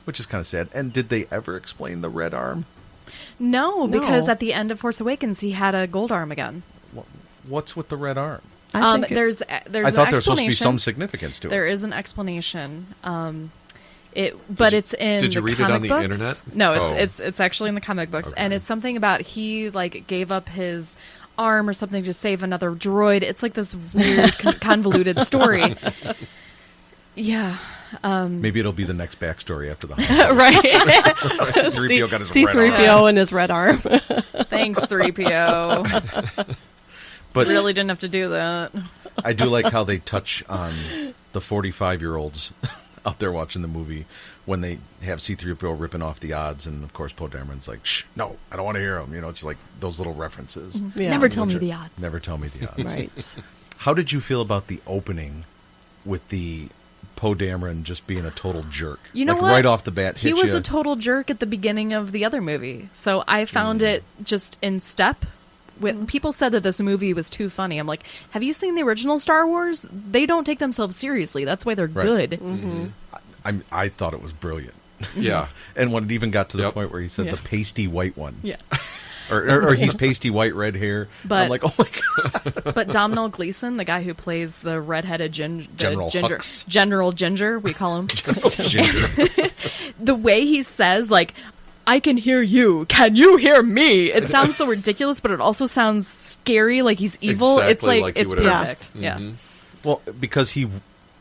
which is kind of sad. And did they ever explain the red arm? No, because No. at the end of Force Awakens, he had a gold arm again. What's with the red arm? I think There's I an thought there was supposed to be explanation. some significance to it. There is an explanation. It's in Did you the read it comic on the books. internet? No, Oh. it's actually in the comic books, Okay. and it's something about he like gave up his arm or something to save another droid. It's like this weird convoluted story. Yeah. Maybe it'll be the next backstory after the Holocaust. Right. C-3PO got his red C-3PO arm. and his red arm. Thanks, 3PO. But Really didn't have to do that. I do like how they touch on the 45-year-olds out there watching the movie when they have C-3PO ripping off the odds, and of course Poe Dameron's like, "Shh, no, I don't want to hear them." You know, it's like those little references. Yeah. Never tell me Which are- the odds. Never tell me the odds. Right. How did you feel about the opening with the Poe Dameron just being a total jerk? You know like what? right off the bat, He hit was you. a total jerk at the beginning of the other movie, so I found it just in step. With people said that this movie was too funny. I'm like, have you seen the original Star Wars? They don't take themselves seriously. That's why they're Right. good. I thought it was brilliant. Yeah. And when it even got to the Yep. point where he said Yeah. the pasty white one, Yeah. or he's pasty white, red hair, But- I'm like, oh my god, But Domhnall Gleeson, the guy who plays the redheaded General ginger, Hux. General Ginger, we call him. ginger. The way he says, like, I can hear you. Can you hear me? It sounds so ridiculous, but it also sounds scary, like he's evil. It's Exactly like, like he it's would have. perfect. Yeah. Well, because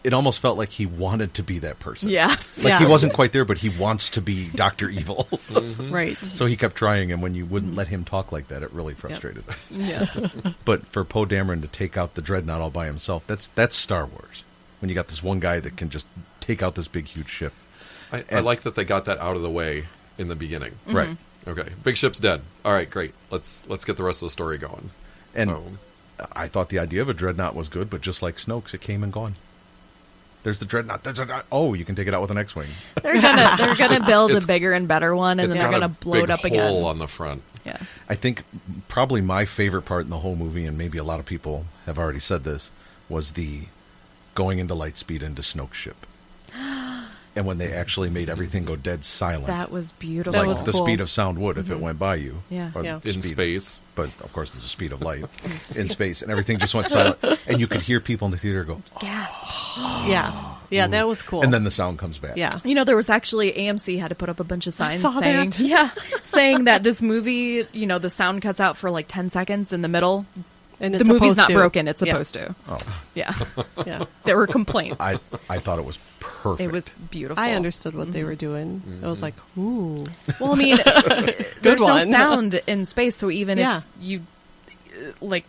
it almost felt like he wanted to be that person. Yes. Like Yeah. he wasn't quite there, but he wants to be Dr. Evil. Right. So he kept trying, and when you wouldn't let him talk like that, it really frustrated him. Yes. But for Poe Dameron to take out the Dreadnought all by himself, that's Star Wars. When you got this one guy that can just take out this big, huge ship. I like that they got that out of the way in the beginning. Right. Okay, big ship's dead. All right, great. Let's get the rest of the story going. And So, I thought the idea of a Dreadnought was good, but just like Snoke's, it came and gone. There's the Dreadnought. Oh, you can take it out with an X-Wing. They're gonna build It's- a bigger and better one, and it's then they're got gonna a blow it big up hole again. on the front. Yeah. I think probably my favorite part in the whole movie, and maybe a lot of people have already said this, was the going into light speed into Snoke's ship. And when they actually made everything go dead silent. That was beautiful. That like was the cool. speed of sound would if it went by you. Yeah. Or Yeah. the In speed- space. But of course, there's the speed of light in space, and everything just went silent. And you could hear people in the theater go, Gasp. Yeah. Yeah, that was cool. and then the sound comes back. yeah. You know, there was actually AMC had to put up a bunch of signs saw saying, that. yeah, saying that this movie, you know, the sound cuts out for like 10 seconds in the middle. And The it's movie's supposed not to. broken. It's Yeah. supposed to. Oh, Yeah. Yeah. There were complaints. I thought it was perfect. It was beautiful. I understood what they were doing. I was like, ooh. Well, I mean, there's no one. sound in space, so even Yeah. if you like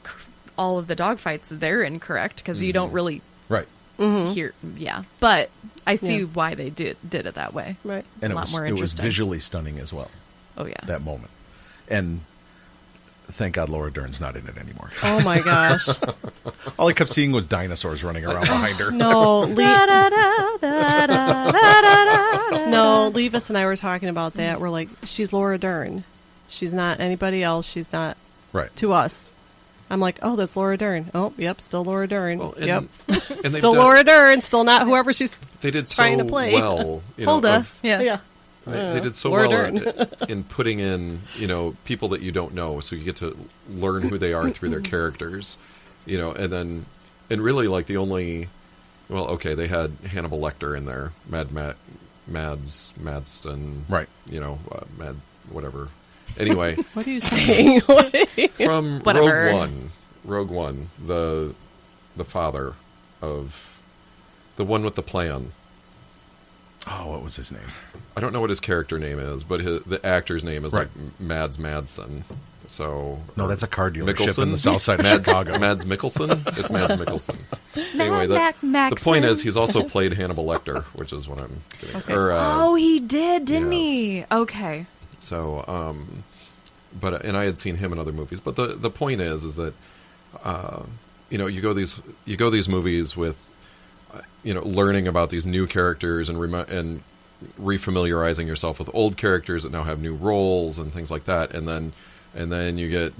all of the dogfights, they're incorrect because you don't really right. hear. Yeah, but I see Yeah. why they did it that way. Right. And a lot more it was interesting. visually stunning as well, Oh yeah, that moment. And thank God Laura Dern's not in it anymore. Oh my gosh. All I kept seeing was dinosaurs running around behind her. No, no, Leevis and I were talking about that. We're like, she's Laura Dern. She's not anybody else. She's not Right. to us. I'm like, oh, that's Laura Dern. Oh, yep, still Laura Dern. Well, and, yep, and they've still done- Laura Dern. Still not whoever she's They did trying so to play. well. You know, Hulda. of- Yeah, yeah. They did so Laura well Dern. in putting in, you know, people that you don't know, so you get to learn who they are through their characters, you know, and really like the only, well, okay, they had Hannibal Lecter in there, Madston, Right. you know, Mad, whatever. Anyway, What are you saying? from Whatever. Rogue One, the father of the one with the plan. Oh, what was his name? I don't know what his character name is, but the actor's name is Right. like Mads Madsen. So No, that's a car dealership Mickelson? in the south side of Mads, Chicago. Mads Mikkelsen. It's Mads Mikkelsen. Anyway, Mac the point Maxon. is he's also played Hannibal Lecter, which is what I'm getting. Okay. Or, oh, he did, didn't yes. he? Okay. So, but and I had seen him in other movies. But the point is that you know, you go these movies with you know, learning about these new characters and refamiliarizing yourself with old characters that now have new roles and things like that, and then you get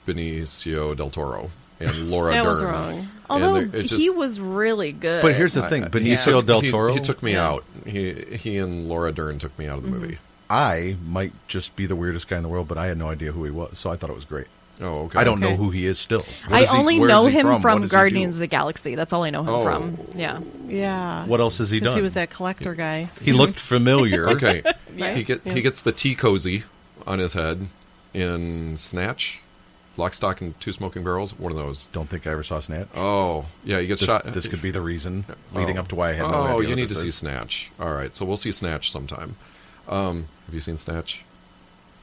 Benicio del Toro and Laura That Dern. was wrong. Although it he was really good. But here's the thing, Benicio del Toro. He took me Yeah. out. He and Laura Dern took me out of the movie. I might just be the weirdest guy in the world, but I had no idea who he was, so I thought it was great. Oh, okay. I don't know who he is still. I only know him What from does he Guardians do? of the Galaxy. That's all I know him Oh. from. Yeah. Yeah. What else has he 'Cause done? He was that collector guy. He looked familiar. Okay. Right? He gets the tea cozy on his head in Snatch, Lock, Stock, and Two Smoking Barrels. One of those. Don't think I ever saw Snatch. Oh, yeah, he gets shot. This could be the reason leading up to why I had no idea. Oh, you what need to this see is. Snatch. All right, so we'll see Snatch sometime. Have you seen Snatch?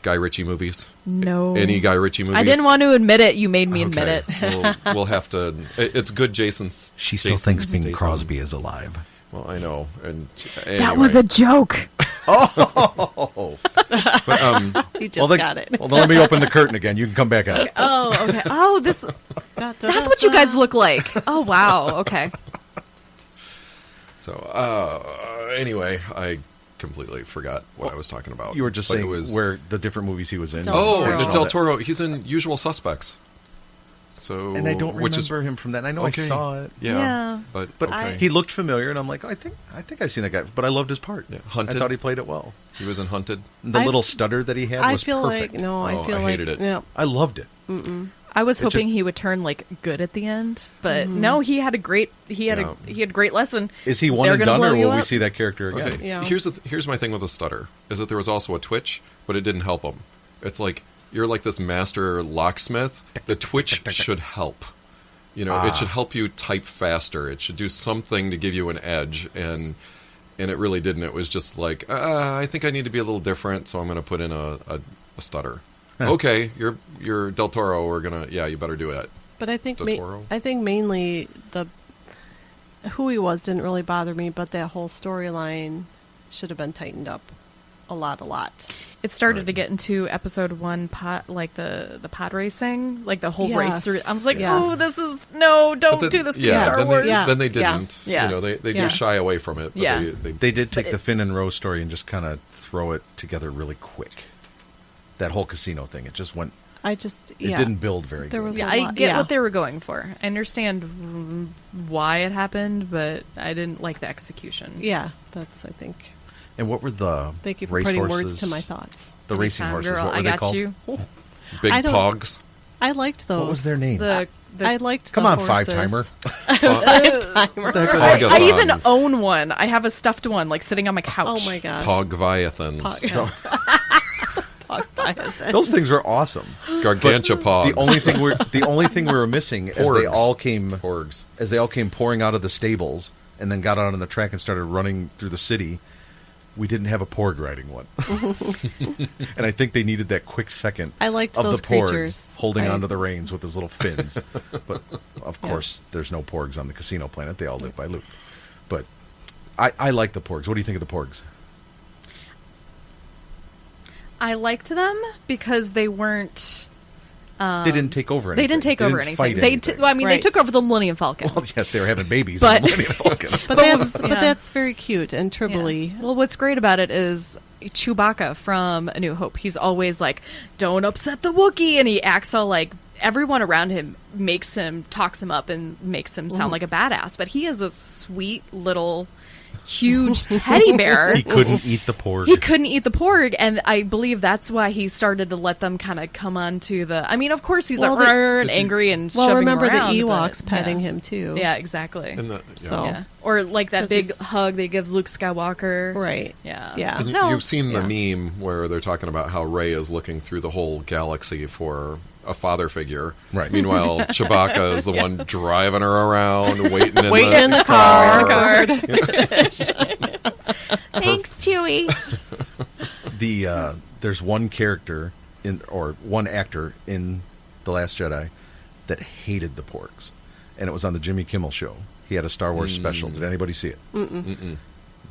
Guy Ritchie movies? No. Any Guy Ritchie movies? I didn't want to admit it. You made me admit Okay. it. We'll have to. It's good. Jason's. She still Jason thinks Bing Statham. Crosby is alive. Well, I know, and That was a joke. Oh, He just got it. Well, then let me open the curtain again. You can come back out. Oh, okay. Oh, that's what you guys look like. Oh, wow. Okay. So, anyway, I completely forgot what I was talking about. You were just But saying it was, where the different movies he was in. Del Oh, Toro. the Del Toro. He's in Usual Suspects. So, And I don't which remember is, him from that. And I know Okay. I saw it. Yeah, Yeah. but But he looked familiar, and I'm like, I think I've seen that guy. But I loved his part. Yeah. Hunted. I thought he played it well. he was in Hunted. The I- little stutter that he had I was feel perfect. like no. I Oh, feel I like hated it. Yeah. I loved it. I was It hoping just- he would turn like good at the end, but no, he had a great he had a great lesson. Is he one They're and gonna done, blow or you will we up. see that character again? Okay. Yeah. Here's my thing with the stutter is that there was also a twitch, but it didn't help him. It's like you're like this master locksmith. The twitch should help. You know, it should help you type faster. It should do something to give you an edge, and it really didn't. It was just like, I think I need to be a little different, so I'm going to put in a stutter. Okay, you're Del Toro. We're gonna, you better do it. But I think Del Toro. I think mainly who he was didn't really bother me, but that whole storyline should have been tightened up a lot. It started Right. to get into episode 1 like the pod racing, like the whole race Yes. through. I was like, Yes. oh, this is no, don't But do then- this to Star then Wars. Yeah. Then they Yeah. didn't. Yeah. You know, they Yeah. do shy away from it. But Yeah. They did take But the Finn and Rose story and just kind of throw it together really quick. That whole casino thing, it just went. I just It didn't build very There good. was Yeah, a I lot- get yeah. what they were going for. I understand why it happened, but I didn't like the execution. Yeah, that's I think. And what were the Thank you for race putting horses? words to my thoughts. The racing Anytime, horses. girl, What were I they got called? you. Big I don't- pogs. I liked those. What was their name? The I liked. Come the on, horses. five timer. I Pogathons. even own one. I have a stuffed one, like sitting on my couch. Oh my gosh. Pogviathans. Those things were awesome. Gargantuapogs. The only thing we were missing as they Porgs. all came Porgs. as they all came pouring out of the stables and then got out on the track and started running through the city. We didn't have a porg riding one, and I think they needed that quick second. I liked of those the porg creatures. holding I- onto the reins with his little fins. But of course, there's no porgs on the casino planet. They all live by loop. But I like the porgs. What do you think of the porgs? I liked them because they weren't. They didn't take over anything. They didn't take over didn't fight anything. anything. Well, I mean, they Right. took over the Millennium Falcon. Well, yes, they were having babies. But- in the Millennium Falcon. But Yeah. that's very cute and Yeah. tribbly. Well, what's great about it is Chewbacca from A New Hope. He's always like, "Don't upset the Wookiee," and he acts all like everyone around him talks him up, and makes him sound like a badass. But he is a sweet little, huge teddy bear. He couldn't eat the porg. He couldn't eat the porg, and I believe that's why he started to let them kind of come onto the. I mean, of course, he's Well, like the- and angry and Well, shoving remember him around, the but- Ewoks petting yeah. him too. Yeah, exactly. And So- Yeah. Or like that 'Cause big he's- hug that he gives Luke Skywalker. Right. Yeah. Yeah. And No. you've seen the Yeah. meme where they're talking about how Rey is looking through the whole galaxy for a father figure. Right. Meanwhile, Chewbacca is the one driving her around, waiting in the car. Thanks, Chewie. There's one character one actor in The Last Jedi that hated the porgs, and it was on the Jimmy Kimmel show. He had a Star Wars special. Did anybody see it? Mm-mm.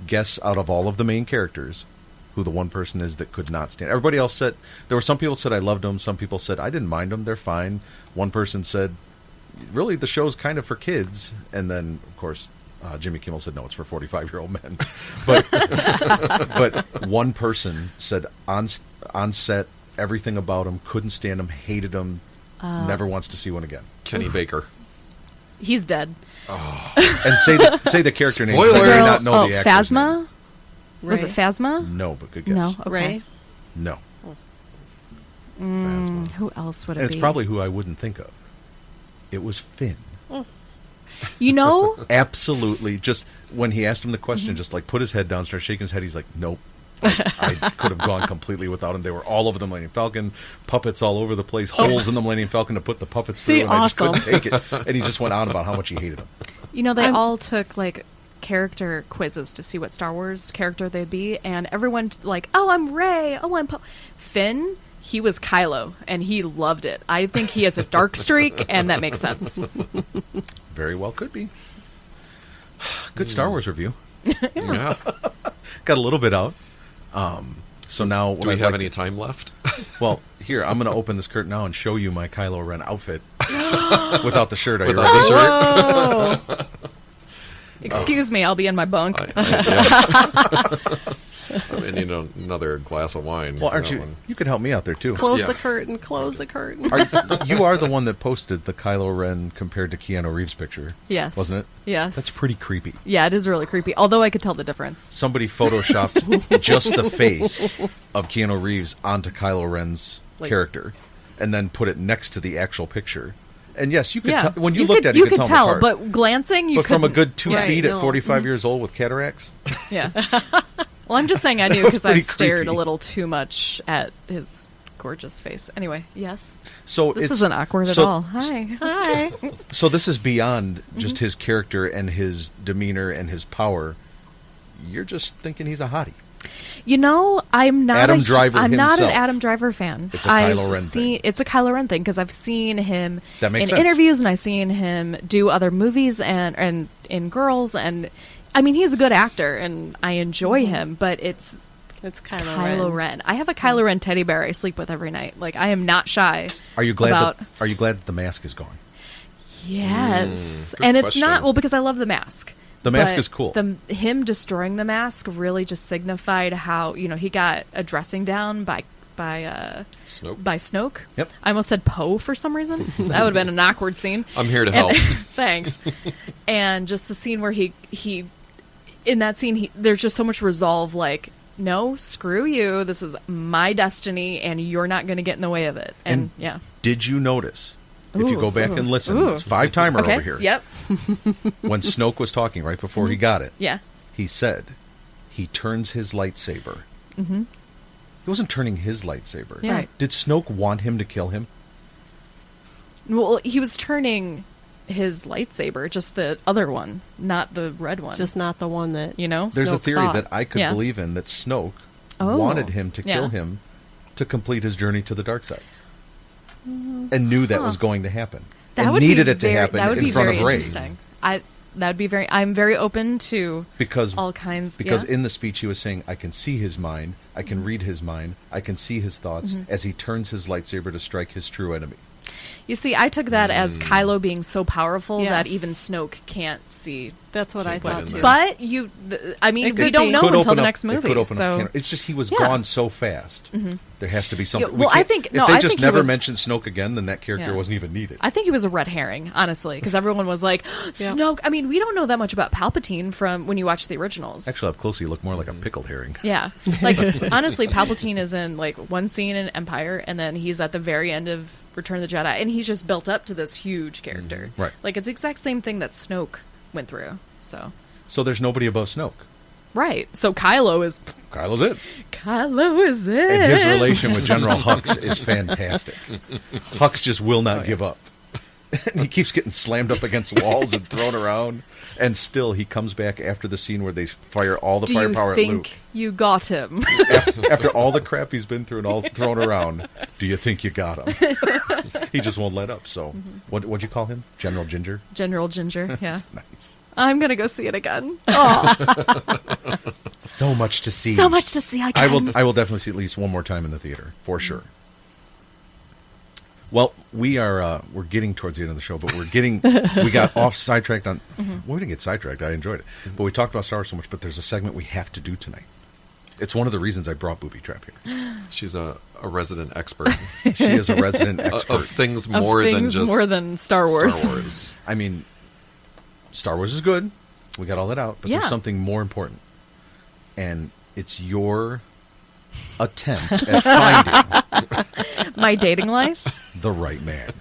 Guess out of all of the main characters who the one person is that could not stand. Everybody else said, there were some people that said I loved them, some people said I didn't mind them, they're fine. One person said, really, the show's kind of for kids. And then, of course, Jimmy Kimmel said, no, it's for 45-year-old men. But but one person said on set, everything about him, couldn't stand him, hated him, never wants to see one again. Kenny Baker. He's dead. And say the character name. 'cause I may Spoilers! not know the actor's Phasma? name. Was it Phasma? No, but good guess. No. Okay. Ray. No. Phasma. Who else would it And be? it's probably who I wouldn't think of. It was Finn. You know, Absolutely. Just when he asked him the question, just like put his head down, start shaking his head. He's like, nope. I could have gone completely without him. They were all over the Millennium Falcon, puppets all over the place, holes in the Millennium Falcon to put the puppets See, through, and I just couldn't awesome. take it. And he just went on about how much he hated him. you know, they all took like character quizzes to see what Star Wars character they'd be, and everyone like, oh, I'm Rey. Oh, I'm Finn. He was Kylo, and he loved it. I think he has a dark streak, and that makes sense. Very well could be. Good Star Wars review. Yeah. Got a little bit out. So now, Do we have any time left? Well, here I'm going to open this curtain now and show you my Kylo Ren outfit without the shirt. Are you Without ready? the shirt? Excuse me, I'll be in my bunk. I need another glass of wine. Well, for aren't that you? one. You could help me out there too. Close Yeah. the curtain. Close the curtain. You are the one that posted the Kylo Ren compared to Keanu Reeves picture. Yes. Wasn't it? Yes. That's pretty creepy. Yeah, it is really creepy. Although I could tell the difference. Somebody photoshopped just the face of Keanu Reeves onto Kylo Ren's character, and then put it next to the actual picture. And yes, you could Yeah. tell, when you looked at it, you you could could tell them apart. but glancing, you But from a couldn't. good 2 Right, feet at no. 45 years old with cataracts, Yeah. Well, I'm just saying I knew That was because I've pretty stared creepy. a little too much at his gorgeous face. Anyway, yes. so This it's isn't awkward at so- all. Hi. Hi. So this is beyond just his character and his demeanor and his power. You're just thinking he's a hottie. You know, I'm not Adam a, Driver I'm not an himself. Adam Driver fan. It's a Kylo Ren thing. It's a Kylo Ren thing because I've seen him That makes in sense. interviews and I've seen him do other movies and in Girls, and I mean he's a good actor and I enjoy him, but it's It's Kylo, Kylo Ren. I have a Kylo Ren teddy bear I sleep with every night. Like I am not shy. Are you glad? about, Are you glad that the mask is gone? Yes, good and it's question. not well because I love the mask. The mask But is cool. Him destroying the mask really just signified how he got a dressing down by Snoke. Snoke. Yep. I almost said Poe for some reason. That would have been an awkward scene. I'm here to And- help. Thanks. And just the scene where he in that scene there's just so much resolve. Like, no, screw you. This is my destiny, and you're not going to get in the way of it. And yeah. Did you notice? If you go back and listen, Ooh. it's 5-timer Okay. over here. Yep. When Snoke was talking right before he got it, Yeah. he said he turns his lightsaber. Mm-hmm. He wasn't turning his lightsaber. Yeah. Right. Did Snoke want him to kill him? Well, he was turning his lightsaber, just the other one, not the red one. Just not the one that There's a Snoke theory thought. that I could Yeah. believe in that Snoke Oh. wanted him to Yeah. kill him to complete his journey to the dark side. And knew that was going to happen. That and would needed be it to very, happen that would in be front very of Rey. interesting. That'd be very. I'm very open to Because all kinds. Because yeah. in the speech he was saying, I can see his mind, I can read his mind, I can see his thoughts as he turns his lightsaber to strike his true enemy. You see, I took that as Kylo being so powerful that Yes. even Snoke can't see. That's what I Keep it thought in too. there. But I mean, It we could don't be. know Could until open the up- next it movie. could open up So can- it's just he was Yeah. gone so fast. There has to be something. Yeah, we well, I can't- think- if no, they I just think he never was- mentioned Snoke again, then that character Yeah. wasn't even needed. I think he was a red herring, honestly, because everyone was like, Snoke. I mean, we don't know that much about Palpatine from when you watch the originals. Actually, up close, he looked more like a pickled herring. Yeah. Like, honestly, Palpatine is in, like, one scene in Empire, and then he's at the very end of Return of the Jedi, and he's just built up to this huge character. Right. Like, it's the exact same thing that Snoke went through. So, So there's nobody above Snoke. right. So Kylo is it. And his relation with General Hux is fantastic. Hux just will not give up. And he keeps getting slammed up against walls and thrown around. And still, he comes back after the scene where they fire all the Do you firepower at Luke. think you got him? After all the crap he's been through and all thrown around, do you think you got him? He just won't let up. So, what'd you call him? General Ginger? General Ginger, yeah. Nice. I'm going to go see it again. Oh, So much to see. so much to see again. I will definitely see it at least one more time in the theater, for sure. Well, we're getting towards the end of the show, but we got off sidetracked on. Well, we didn't get sidetracked. I enjoyed it, but we talked about Star Wars so much. But there's a segment we have to do tonight. It's one of the reasons I brought Boobie Trap here. She's a resident expert She is a resident expert. of things Of more than things just more than Star Wars. Star Wars. I mean, Star Wars is good. We got all that out, but Yeah. there's something more important, and it's your attempt at finding My dating life? the right man.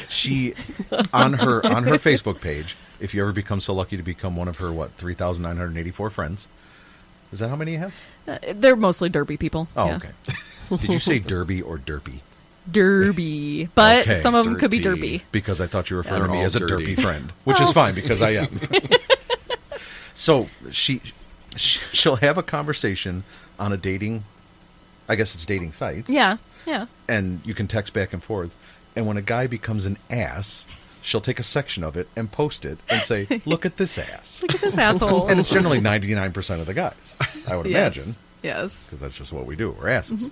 She on her Facebook page, if you ever become so lucky to become one of her 3,984 friends. Is that how many you have? They're mostly derby people. Oh, yeah. okay. Did you say derby or derpy? derby, but Okay. some of them could be Dirty. derby. Because I thought you were referring They're to me all as a dirty. derpy friend, which is fine because I am. So she'll have a conversation on a dating, I guess it's dating sites. Yeah, yeah. And you can text back and forth. And when a guy becomes an ass, she'll take a section of it and post it and say, "Look at this ass." Look at this asshole. And it's generally 99% of the guys, I would imagine, Yes. because that's just what we do. We're asses.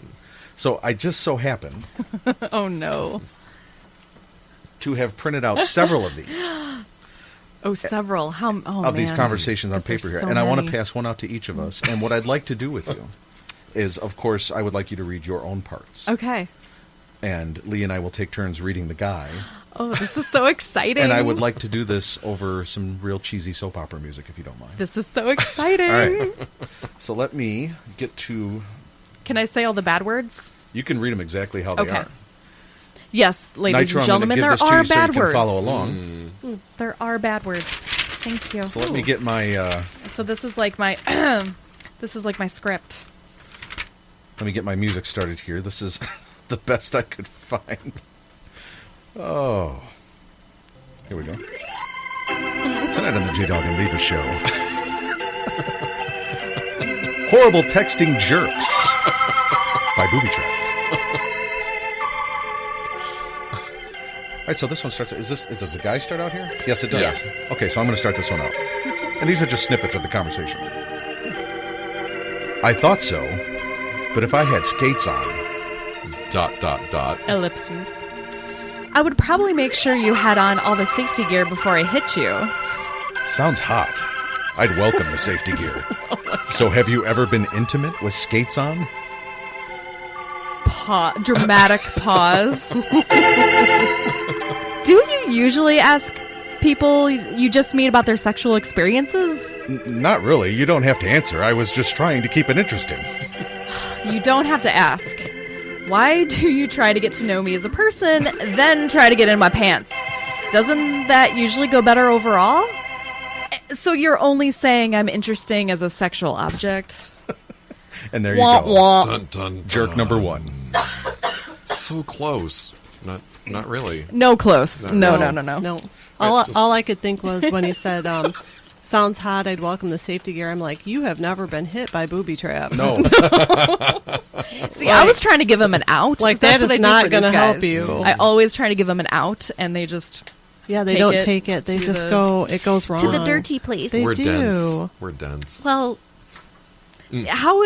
So I just so happen Oh no. to have printed out several of these. Oh, several. Of these conversations on Guess there's paper here. so And I want to many. pass one out to each of us. And what I'd like to do with you is, of course, I would like you to read your own parts. Okay. And Lee and I will take turns reading the guy. Oh, this is so exciting. And I would like to do this over some real cheesy soap opera music, if you don't mind. This is so exciting. All right. So let me get to... Can I say all the bad words? You can read them exactly how they Okay. are. Yes, ladies Nitro, and gentlemen, I'm there going to give are this to you so bad you can words. follow along. There are bad words. Thank you. So let me get my... So this is like my this is like my script. Let me get my music started here. This is the best I could find. Oh. Here we go. Tonight on the JDawg and Leevis show. Horrible Texting Jerks by Boobie Trap. All right, so this one starts... Does the guy start out here? Yes, it does. Yes. Okay, so I'm going to start this one out. And these are just snippets of the conversation. I thought so, but if I had skates on... ... Ellipses. I would probably make sure you had on all the safety gear before I hit you. Sounds hot. I'd welcome the safety gear. So have you ever been intimate with skates on? Dramatic pause. Do you usually ask people you just meet about their sexual experiences? Not really. You don't have to answer. I was just trying to keep it interesting. You don't have to ask. Why do you try to get to know me as a person, then try to get in my pants? Doesn't that usually go better overall? So you're only saying I'm interesting as a sexual object? And there you Wah, go. wah. Dun, dun, Jerk dun. number one. So close. Not really. No close. No. No. All, just- all I could think was when he said, sounds hot, I'd welcome the safety gear. I'm like, you have never been hit by Boobie Trap. No. See, I was trying to give them an out. Like, That's that what is I do not for these gonna help guys. you. I always try to give them an out, and they just Yeah, they Take don't it take it. They to just the- go, it goes wrong. to the dirty place. They We're do. dense. We're dense. Well, how?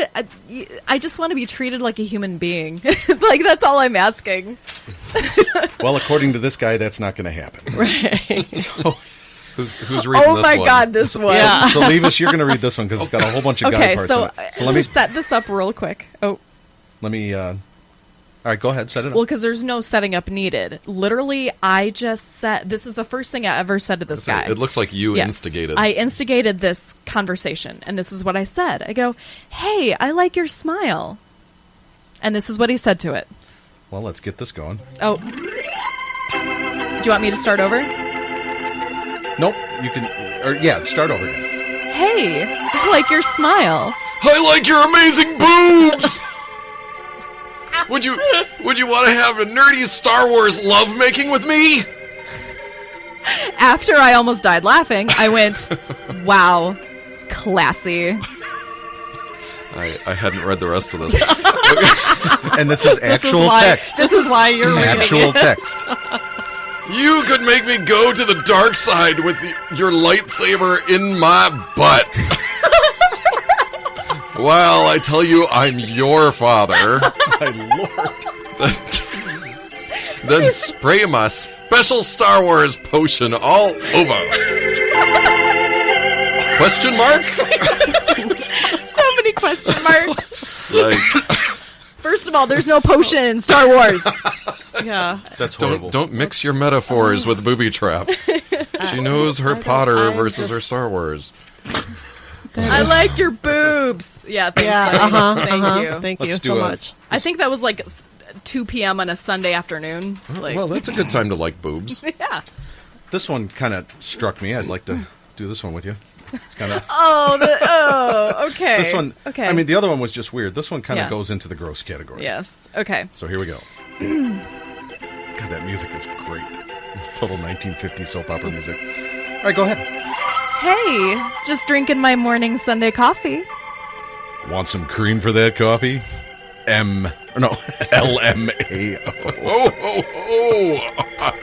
I just want to be treated like a human being. Like, that's all I'm asking. Well, according to this guy, that's not going to happen. Right. So, Who's reading Oh this my one? God, this one. so Leevis, you're going to read this one because it's got a whole bunch of guy Okay, parts so in it. So let me... to set this up real quick. Oh, Let me all right, go ahead. Set it up. well, because there's no setting up needed. Literally, I just said, this is the first thing I ever said to this guy. It looks like you Yes. instigated. I instigated this conversation, and this is what I said. I go, hey, I like your smile. And this is what he said to it. Well, let's get this going. Oh. Do you want me to start over? Nope. You can... Or, yeah, start over again. Hey, I like your smile. I like your amazing boobs. Would you want to have a nerdy Star Wars lovemaking with me? After I almost died laughing, I went, wow, classy. I hadn't read the rest of this. And this is actual text. This is why you're reading Actual it. text. You could make me go to the dark side with your lightsaber in my butt. Well, I tell you, I'm your father. My lord. Then spray my special Star Wars potion all over. Question mark? So many question marks. Like, First of all, there's no potion in Star Wars. Yeah. That's horrible. don't mix your metaphors with Boobie Trap. She knows her Potter versus her Star Wars. I like your boobs. Yeah, thanks, buddy. Thank you. Thank Let's you do so a- much. I think that was like 2 p.m. on a Sunday afternoon. Like, Well, that's a good time to like boobs. yeah. This one kind of struck me. I'd like to do this one with you. It's kind of Okay. this one. Okay. I mean, the other one was just weird. This one kind of Yeah. goes into the gross category. Yes. Okay. So here we go. God, that music is great. It's total 1950s soap opera music. All right, go ahead. Hey, just drinking my morning Sunday coffee. Want some cream for that coffee? LMAO.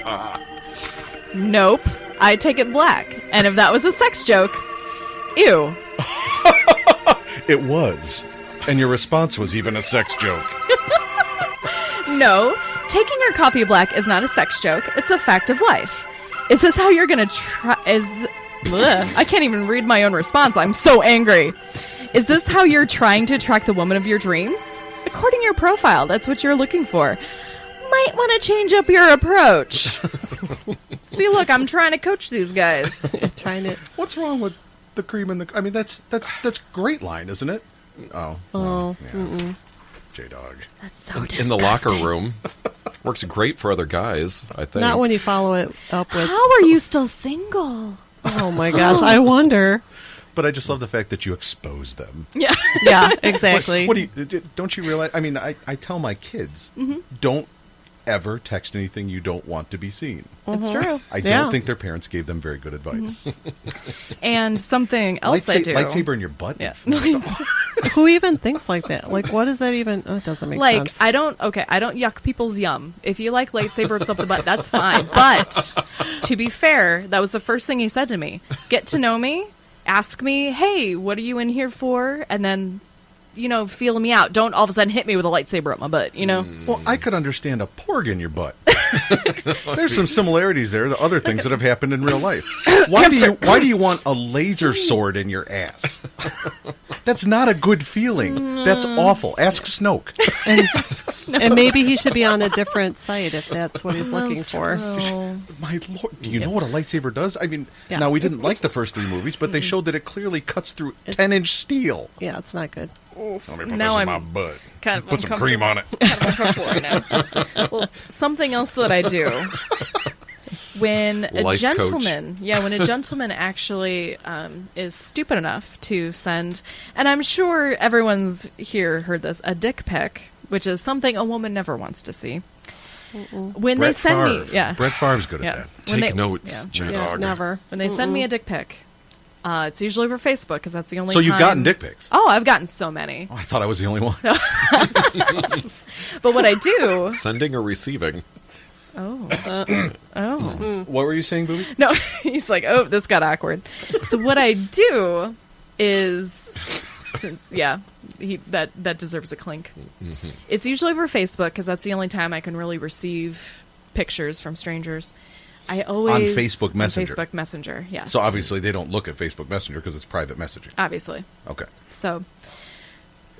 Oh. Nope. I take it black. And if that was a sex joke, ew. It was. And your response was even a sex joke. No, taking your coffee black is not a sex joke. It's a fact of life. Is this how you're going to try... I can't even read my own response. I'm so angry. Is this how you're trying to attract the woman of your dreams? According to your profile, that's what you're looking for. Might want to change up your approach. See, look, I'm trying to coach these guys. Trying to. What's wrong with the cream and the... I mean, that's great line, isn't it? Oh. Yeah. JDawg. That's so disgusting. In the locker room. Works great for other guys, I think. Not when you follow it up with. How are you still single? Oh my gosh, I wonder. But I just love the fact that you expose them. Yeah. Yeah, exactly. What do you... Don't you realize... I mean, I tell my kids, don't ever text anything you don't want to be seen. It's true. I Yeah. don't think their parents gave them very good advice. And something else I do. Lightsaber in your butt? Yeah. Who even thinks like that? Like, what does that even? Oh, it doesn't make Like, sense. I don't yuck people's yum. If you like lightsabers up the butt, that's fine. But to be fair, that was the first thing he said to me. Get to know me, ask me, hey, what are you in here for? And then, feel me out. Don't all of a sudden hit me with a lightsaber up my butt, Well, I could understand a porg in your butt. There's some similarities there to other things that have happened in real life. Why do you want a laser sword in your ass? That's not a good feeling. That's awful. Ask Snoke. And maybe he should be on a different site if that's what he's looking for. My lord, do you know what a lightsaber does? I mean, Yeah. now we didn't like the first 3 movies, but they showed that it clearly cuts through 10-inch steel. Yeah, it's not good. Let me put Now this in I'm my butt. kind of Put some cream on it. Kind of uncomfortable right now. Well, something else that I do when a Life coach. gentleman actually is stupid enough to send, and I'm sure everyone's here heard this, a dick pic, which is something a woman never wants to see. When they send me, Brett Favre's good yeah. at that. When Take they- notes, yeah. JDawg. Yeah, never. When they send me a dick pic, it's usually over Facebook because that's the only So time. you've gotten dick pics? Oh, I've gotten so many. Oh, I thought I was the only one. But what I do... Sending or receiving? What were you saying, Boobie? No, he's like, oh, this got awkward. So what I do is... that deserves a clink. It's usually over Facebook because that's the only time I can really receive pictures from strangers. I always On Facebook Messenger. On Facebook Messenger, yes. So obviously they don't look at Facebook Messenger because it's private messaging. Obviously. Okay. So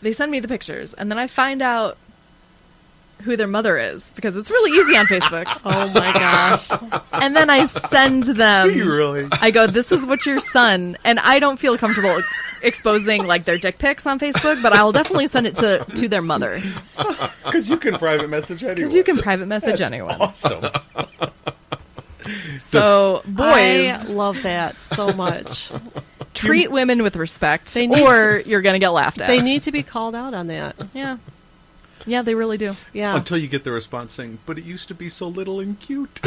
they send me the pictures, and then I find out who their mother is because it's really easy on Facebook. Oh my gosh. And then I send them. Do you really? I go, this is what your son, and I don't feel comfortable exposing like their dick pics on Facebook, but I'll definitely send it to their mother Because you can private message anyone. because you can private message anyone. Awesome. So boys, I love that so much. treat women with respect, They need or you're gonna get laughed at. They need to be called out on that. Yeah, they really do. Yeah. Until you get the response saying, but it used to be so little and cute.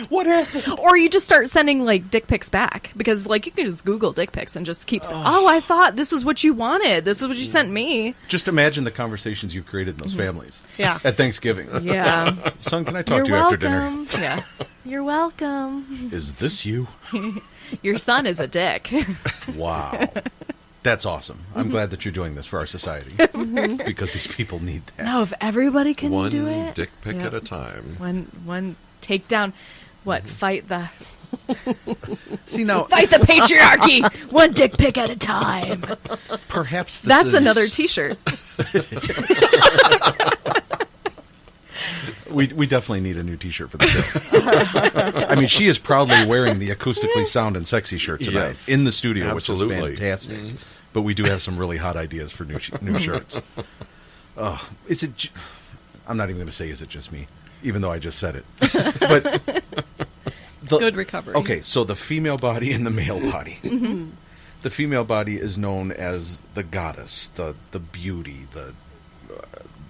What happened? Or you just start sending like dick pics back because like you can just Google dick pics and just keep saying, oh, I thought this is what you wanted. This is what you sent me. Just imagine the conversations you've created in those families. Yeah. At Thanksgiving. Yeah. Son, can I talk You're to you welcome. after dinner? Yeah. You're welcome. Is this you? Your son is a dick. Wow. That's awesome. I'm glad that you're doing this for our society. Because these people need that. No, if everybody can One do it. dick pic Yeah. at a time. One takedown. What? Fight the See, now, patriarchy. One dick pic at a time. perhaps this That's is... another T-shirt. We definitely need a new T-shirt for the show. I mean, she is proudly wearing the acoustically sound and sexy shirt tonight Yes. in the studio, Absolutely. which is fantastic. But we do have some really hot ideas for new shirts. Is it? I'm not even going to say is it just me, even though I just said it. But Good recovery. Okay, so the female body and the male body. The female body is known as the goddess, the beauty,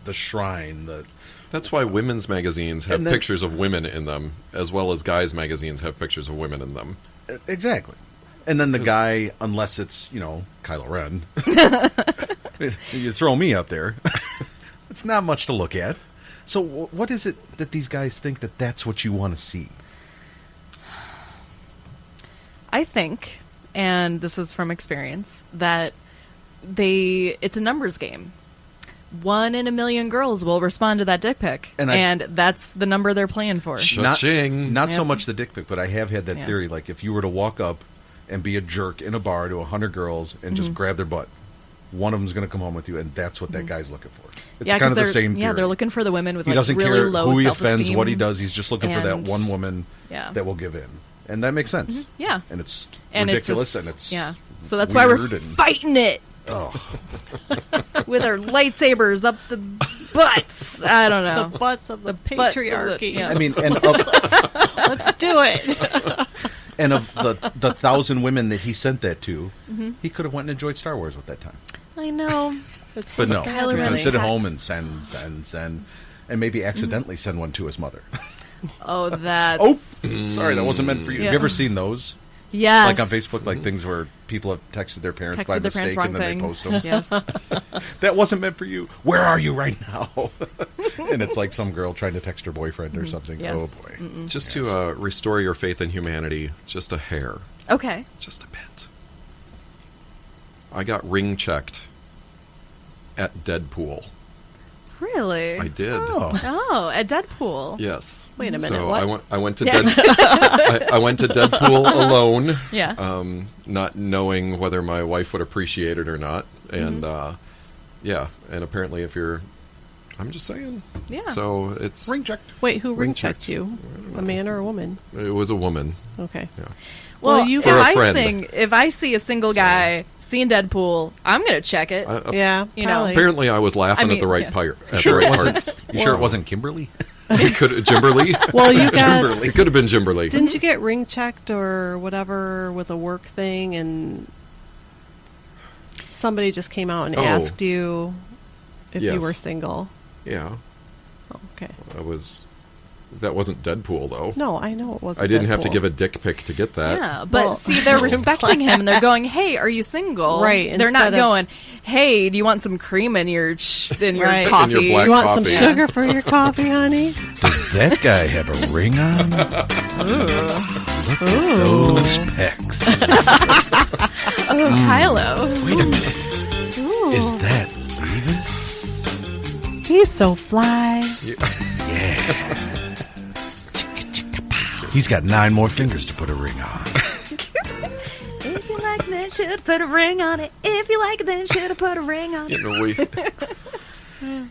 the shrine. That's why women's magazines have And then- pictures of women in them, as well as guys' magazines have pictures of women in them. Exactly. And then the guy, unless it's, Kylo Ren, you throw me up there, it's not much to look at. So what is it that these guys think that that's what you want to see? I think, and this is from experience, that it's a numbers game. 1 in a million girls will respond to that dick pic, and that's the number they're playing for. Cha-ching. Not so Yep. much the dick pic, but I have had that Yeah. theory. Like, if you were to walk up and be a jerk in a bar to 100 girls and just grab their butt, one of them's going to come home with you, and that's what that guy's looking for. It's Yeah, kind of 'cause the same theory. Yeah, they're looking for the women with He doesn't really care low who he self-esteem. offends, what he does. He's just looking for that and- one woman Yeah. that will give in. And that makes sense. Yeah. And it's And ridiculous, it's and it's yeah. So that's why we're weird and- fighting it Oh, with our lightsabers up the butts. I don't know. The butts of the butts of the- patriarchy. yeah. I mean, and Let's do it. and of the 1,000 women that he sent that to, he could have went and enjoyed Star Wars with that time. I know. But no, Kylo he's going Ren to sit at hacks. home and send, and maybe accidentally send one to his mother. Oh, that's Oh, sorry, that wasn't meant for you. Yeah. Have you ever seen those? yes. Like on Facebook, like things where people have texted their parents by Texted their mistake parents wrong and then they things. post them. Yes. That wasn't meant for you. Where are you right now? And it's like some girl trying to text her boyfriend or something. Yes. Oh, boy. Just to restore your faith in humanity, just a hair. Okay. Just a bit. I got ring checked at Deadpool. Really? I did. Oh, at Deadpool. Yes. Wait a minute, So what? I went to Yeah. I went to Deadpool alone. Yeah. Not knowing whether my wife would appreciate it or not, and yeah, and apparently if you're, I'm just saying. Yeah. So it's Ring checked. Wait, who ring checked. checked you? A man or a woman? It was a woman. Okay. Yeah. Well, you if For a I friend. if I see a single guy seeing Deadpool, I'm gonna check it. Yeah, You know, probably. Apparently, I was laughing I mean, at the right yeah. part. At Sure, the it right wasn't. parts. You sure it wasn't Kimberly? It could Jimberly. Well, you got. It could have been Jimberly. Didn't you get ring checked or whatever with a work thing, and somebody just came out and Oh. asked you if you Yes. were single? Yeah, Oh, okay. I was. That wasn't Deadpool though. No, I know it wasn't. I didn't have to Deadpool. give a dick pic to get that. yeah, but Well, see, they're respecting him and they're going, "Hey, are you single?" Right, They're not instead of- going, "Hey, do you want some cream in your Right. coffee?" In your black You want some coffee. sugar for your coffee, honey? Does that guy have a ring on? Look at those pecs. Oh, Kylo. Wait a minute. Is that Leevis? He's so fly. He's got 9 more fingers to put a ring on. If you like, then should put a ring on it. If you like, then should have put a ring on it. You know,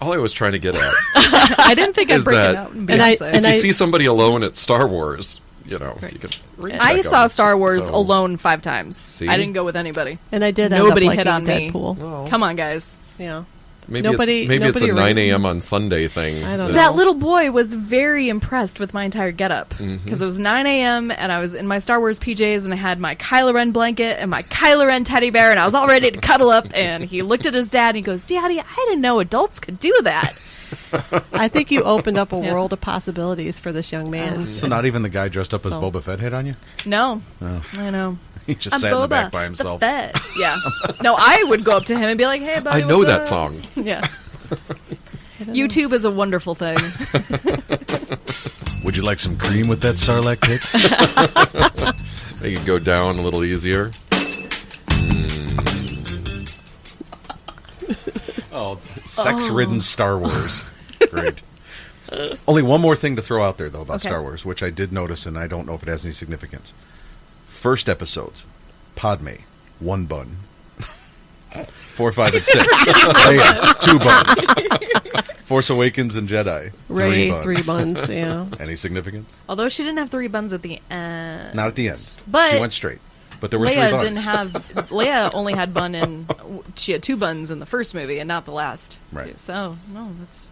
all I was trying to get at, I didn't think I'd Is break that- it out. And And I- Beyonce. and if you see somebody alone at Star Wars, you know, you can. I check saw them. Star Wars So- alone 5 times. See? I didn't go with anybody. And I did Nobody end up hit liking on me. Deadpool. Come on, guys. Yeah. Maybe Nobody- it's maybe it's a nobody 9 really- a.m. on Sunday thing. I don't know. That little boy was very impressed with my entire getup because Mm-hmm. it was 9 a.m. and I was in my Star Wars PJs and I had my Kylo Ren blanket and my Kylo Ren teddy bear and I was all ready to cuddle up and he looked at his dad and he goes, "Daddy, I didn't know adults could do that." I think you opened up a Yeah. world of possibilities for this young man. So not even the guy dressed up as So- Boba Fett hit on you? No, Oh. I know. He just I'm sat in the Boba back by the himself. Fett. Yeah. No, I would go up to him and be like, "Hey, buddy, I know what's that up?" song. Yeah. YouTube is a wonderful thing. Would you like some cream with that Sarlacc pit? Make it go down a little easier. Oh, sex-ridden Star Wars. Great. Only one more thing to throw out there, though, about Okay. Star Wars, which I did notice, and I don't know if it has any significance. First episodes, Padme, 1 bun. 4, 5, and 6, Leia, 2 buns. Force Awakens and Jedi, 3 Ray, buns. 3 buns, yeah. Any significance? Although she didn't have 3 buns at the end. Not at the end. But she went straight. but there were 3 Leia buns. didn't have. Leia only had bun in. She had 2 buns in the first movie, and not the last. Right. 2. So no, that's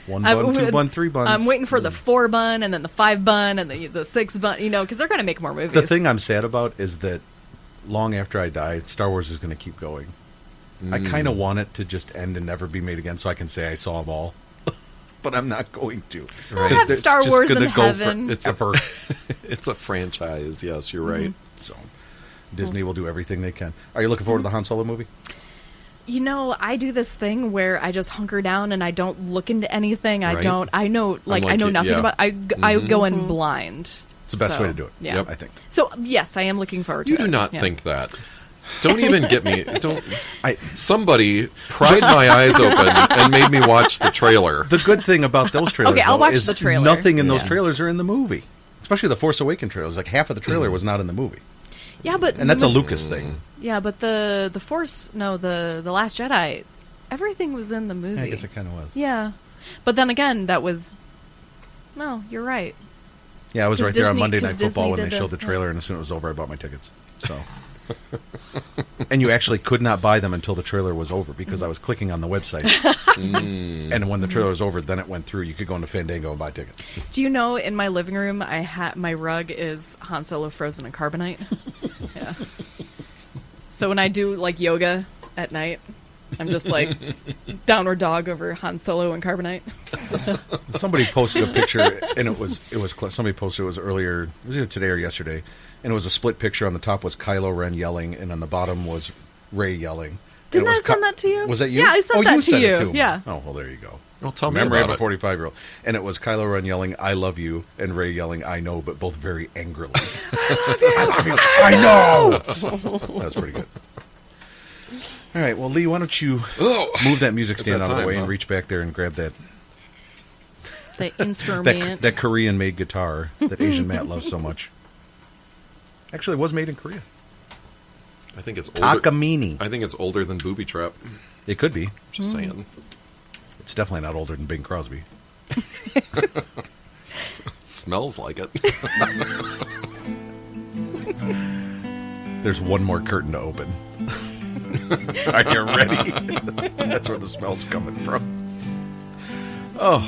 1 bun, 2 bun, 3 buns. I'm waiting for the 4 bun, and then the 5 bun, and the 6 bun. You know, because they're going to make more movies. The thing I'm sad about is that long after I die, Star Wars is going to keep going. I kind of want it to just end and never be made again, so I can say I saw them all. But I'm not going to. We'll have It's Star just Wars in gonna go heaven. forever. It's a franchise. Yes, you're right. So Disney will do everything they can. Are you looking forward to the Han Solo movie? You know, I do this thing where I just hunker down and I don't look into anything. I Right. don't. I know, like I know you, nothing yeah. about. I go in blind. It's the best So, way to do it. Yeah, Yep. I think. So yes, I am looking forward to You it. do not Yeah. think that. Don't even get me. Don't. Somebody pried my eyes open and made me watch the trailer. The good thing about those trailers, Okay, I'll though, watch is the trailer. nothing in those Yeah. trailers are in the movie. Especially the Force Awakens trailers. Like half of the trailer was not in the movie, Yeah, but and that's a Lucas thing. Yeah, but the Force, no, the Last Jedi, everything was in the movie. Yeah, I guess it kind of was. Yeah, but then again, that was. No, you're right. Yeah, I was 'Cause right there on Disney- Monday 'cause Night Football Disney when they did showed the the- trailer, and as soon as it was over, I bought my tickets. So, and you actually could not buy them until the trailer was over because I was clicking on the website, and when the trailer was over, then it went through. You could go into Fandango and buy tickets. Do you know in my living room my rug is Han Solo frozen in carbonite? Yeah. So when I do like yoga at night, I'm just like downward dog over Han Solo and carbonite. Somebody posted a picture, and somebody posted it was earlier. It was either today or yesterday, and it was a split picture. On the top was Kylo Ren yelling, and on the bottom was Rey yelling. Didn't And it I was send that to you? Was that you? Yeah, I sent oh, that you to sent you. It to me. Yeah. Oh, well, there you go. Well, tell me Memory of about a it. 45-year-old. And it was Kylo Ren yelling, "I love you," and Rey yelling, "I know," but both very angrily. I love you. I know. That was pretty good. All right, well, Lee, why don't you move that music stand that out of the time, way and huh? reach back there and grab that The instrument. that Korean-made guitar that Asian Matt loves so much. Actually, it was made in Korea. I think it's older. Takamine. I think it's older than Boobie Trap. It could be. Just saying. It's definitely not older than Bing Crosby. Smells like it. There's one more curtain to open. Are you ready? That's where the smell's coming from. Oh.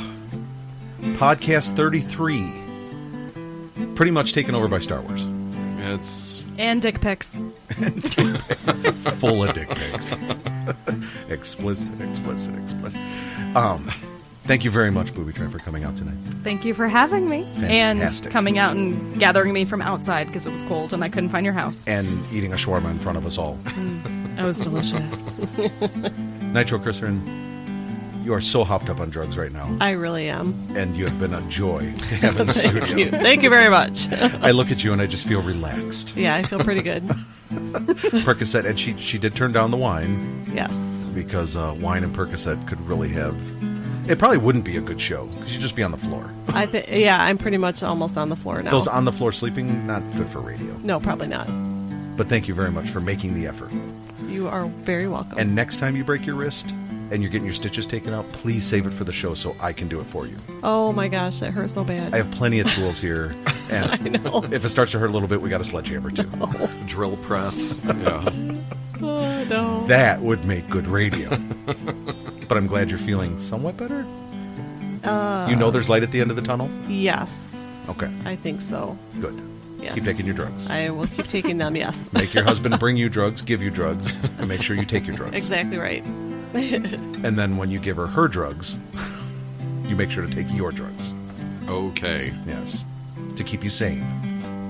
Podcast 33. Pretty much taken over by Star Wars. It's and dick pics. Full of dick pics. Explicit. Thank you very much, Boobie Trap, for coming out tonight. Thank you for having me. Fantastic. And coming out and gathering me from outside because it was cold and I couldn't find your house. And eating a shawarma in front of us all. It was delicious. Nitroglycerin, you are so hopped up on drugs right now. I really am. And you have been a joy to have in the Thank studio. you. Thank you very much. I look at you and I just feel relaxed. Yeah, I feel pretty good. Percocet, and she did turn down the wine Yes. because wine and Percocet could really have. It probably wouldn't be a good show because you'd just be on the floor. Yeah, I'm pretty much almost on the floor now. Those on the floor sleeping, not good for radio. No, probably not. But thank you very much for making the effort. You are very welcome. And next time you break your wrist and you're getting your stitches taken out, please save it for the show so I can do it for you. Oh my gosh, that hurts so bad. I have plenty of tools here. And I know. if it starts to hurt a little bit, we got a sledgehammer too. drill press. Yeah. Oh, no. That would make good radio. But I'm glad you're feeling somewhat better. You know there's light at the end of the tunnel? Yes. Okay, I think so. good. Yes. Keep taking your drugs. I will keep taking them, yes. Make your husband bring you drugs, give you drugs, and make sure you take your drugs. Exactly right. And then when you give her drugs, you make sure to take your drugs. Okay. Yes. To keep you sane.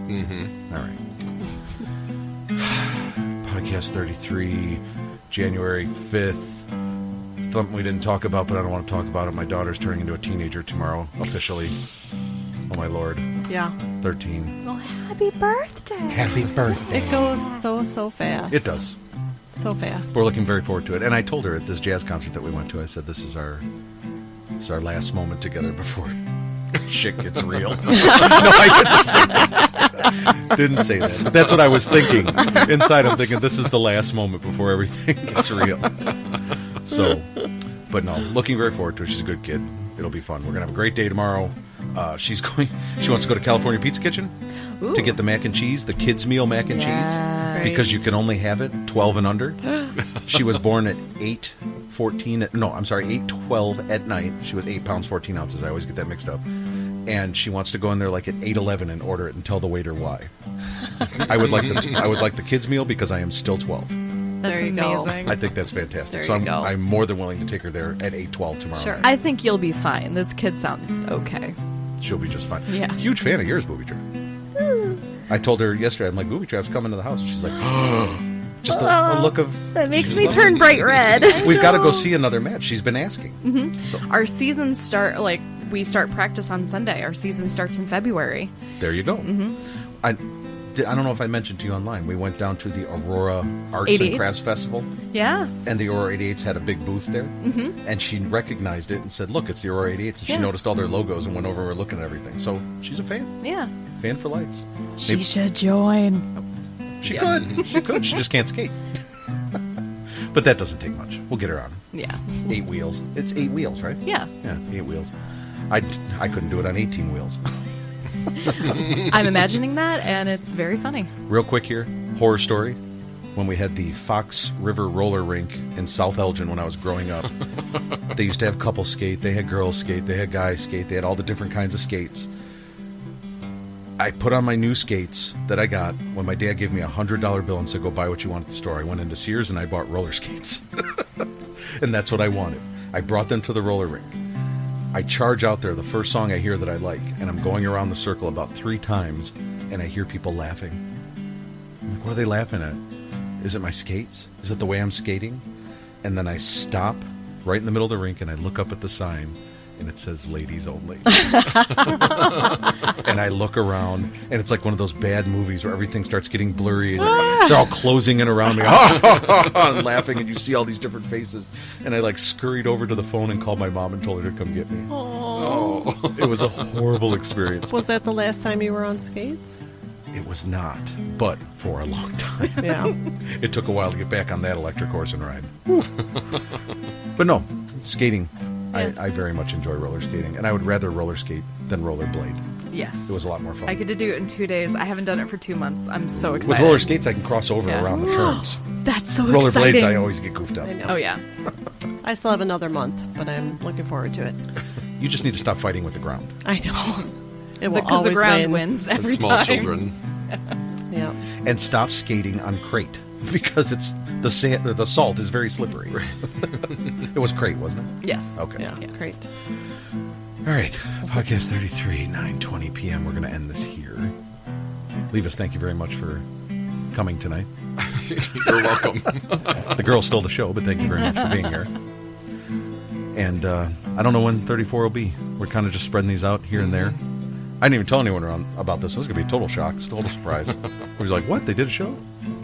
Mm-hmm. All right. Podcast 33, January 5th. Something we didn't talk about, but I don't want to talk about it. My daughter's turning into a teenager tomorrow, officially. Oh, my Lord. Yeah. 13. Well, happy birthday. Happy birthday. It goes so fast. It does. So fast. We're looking very forward to it. And I told her at this jazz concert that we went to, I said, this is our last moment together before shit gets real. No, I didn't say that. But that's what I was thinking. Inside, I'm thinking, this is the last moment before everything gets real. So, but no, looking very forward to it. She's a good kid. It'll be fun. We're gonna have a great day tomorrow. She wants to go to California Pizza Kitchen to get the mac and cheese, the kids meal mac and cheese, because you can only have it 12 and under. She was born at 8:12 at night. She was 8 pounds 14 ounces. I always get that mixed up. And she wants to go in there like at 8:11 and order it and tell the waiter why. I would like the kids meal because I am still 12. That's There you go. amazing. I think that's fantastic. There So you go. I'm more than willing to take her there at 8:12 tomorrow. Sure. I think you'll be fine. This kid sounds okay. She'll be just fine. Yeah. Huge fan of yours, Boobie Trap. I told her yesterday, I'm like, Boobie Trap's coming to the house. She's like, just a look of... That makes she's me like, turn bright red. We've got to go see another match. She's been asking. So, Our season we start practice on Sunday. Our season starts in February. there you go. I don't know if I mentioned to you online. We went down to the Aurora Arts 88s. and Crafts Festival, Yeah. and the Aurora 88s had a big booth there. And she recognized it and said, look, it's the Aurora 88s. And she Yeah. noticed all their logos and went over and were looking at everything. So she's a fan. Yeah. Fan for life. She should join. She could. She could. She just can't skate. But that doesn't take much. We'll get her on. Yeah. 8 wheels. It's 8 wheels, right? Yeah. Yeah, 8 wheels. I couldn't do it on 18 wheels. I'm imagining that, and it's very funny. Real quick here, horror story. When we had the Fox River roller rink in South Elgin when I was growing up, they used to have couples skate, they had girls skate, they had guys skate, they had all the different kinds of skates. I put on my new skates that I got when my dad gave me a $100 bill and said, go buy what you want at the store. I went into Sears and I bought roller skates. And that's what I wanted. I brought them to the roller rink. I charge out there the first song I hear that I like, and I'm going around the circle about 3 times, and I hear people laughing. I'm like, what are they laughing at? Is it my skates? Is it the way I'm skating? And then I stop right in the middle of the rink, and I look up at the sign, and it says ladies only. And I look around, and it's like one of those bad movies where everything starts getting blurry, and they're all closing in around me, and laughing, and you see all these different faces. And I scurried over to the phone and called my mom and told her to come get me. Oh. It was a horrible experience. Was that the last time you were on skates? It was not, but for a long time. Yeah. It took a while to get back on that electric horse and ride. But no, skating. Yes. I very much enjoy roller skating, and I would rather roller skate than rollerblade. Yes. It was a lot more fun. I get to do it in 2 days. I haven't done it for 2 months. I'm so excited. With roller skates, I can cross over Yeah. around the turns. That's so Rollerblades, exciting. I always get goofed up. I know. Oh, yeah. I still have another month, but I'm looking forward to it. You just need to stop fighting with the ground. I know. It will Because the always ground win. wins And every small time. children. Yeah. And stop skating on crate, because the salt is very slippery. It was crate, wasn't it? Yes. Okay. Yeah. Great. All right, podcast 33, 9:20 p.m. We're going to end this here. Leevis, thank you very much for coming tonight. You're welcome. The girls stole the show, but thank you very much for being here. And I don't know when 34 will be. We're kind of just spreading these out here and there. I didn't even tell anyone about this. This is going to be a total shock, total surprise. We're like, what? They did a show?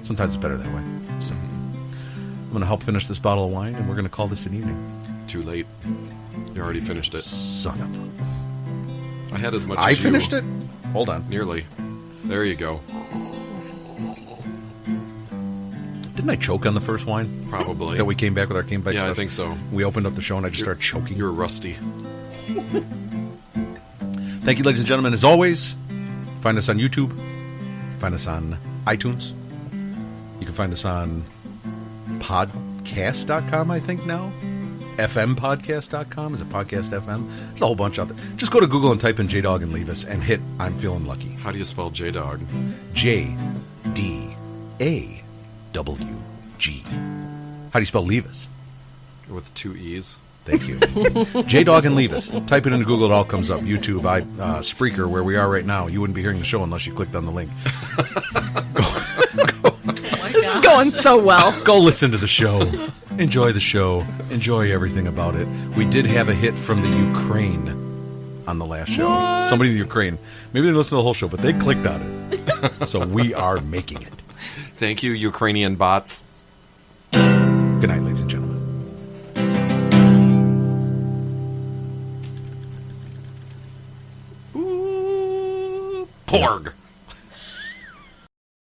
Sometimes it's better that way. So I'm going to help finish this bottle of wine, and we're going to call this an evening. Too late. You already finished it. Son of a... I had as much I as you. finished it? Hold on. Nearly. There you go. Didn't I choke on the first wine? Probably. That we came back with our Came Back Yeah, stuff? I think so. We opened up the show and I just started choking. You're rusty. Thank you, ladies and gentlemen. As always, find us on YouTube. Find us on iTunes. You can find us on podcast.com, I think now. FMpodcast.com. Is it Podcast FM? There's a whole bunch out there. Just go to Google and type in JDawg and Leevis and hit I'm Feeling Lucky. How do you spell JDawg? JDawg. How do you spell Leevis? With 2 E's. Thank you. JDawg and Leevis. Type it into Google, it all comes up. YouTube, Spreaker, where we are right now. You wouldn't be hearing the show unless you clicked on the link. This is going so well. Go listen to the show. Enjoy the show. Enjoy everything about it. We did have a hit from the Ukraine on the last show. What? Somebody in the Ukraine. Maybe they didn't listen to the whole show, but they clicked on it. So we are making it. Thank you, Ukrainian bots. Good night, ladies and gentlemen. Ooh, porg.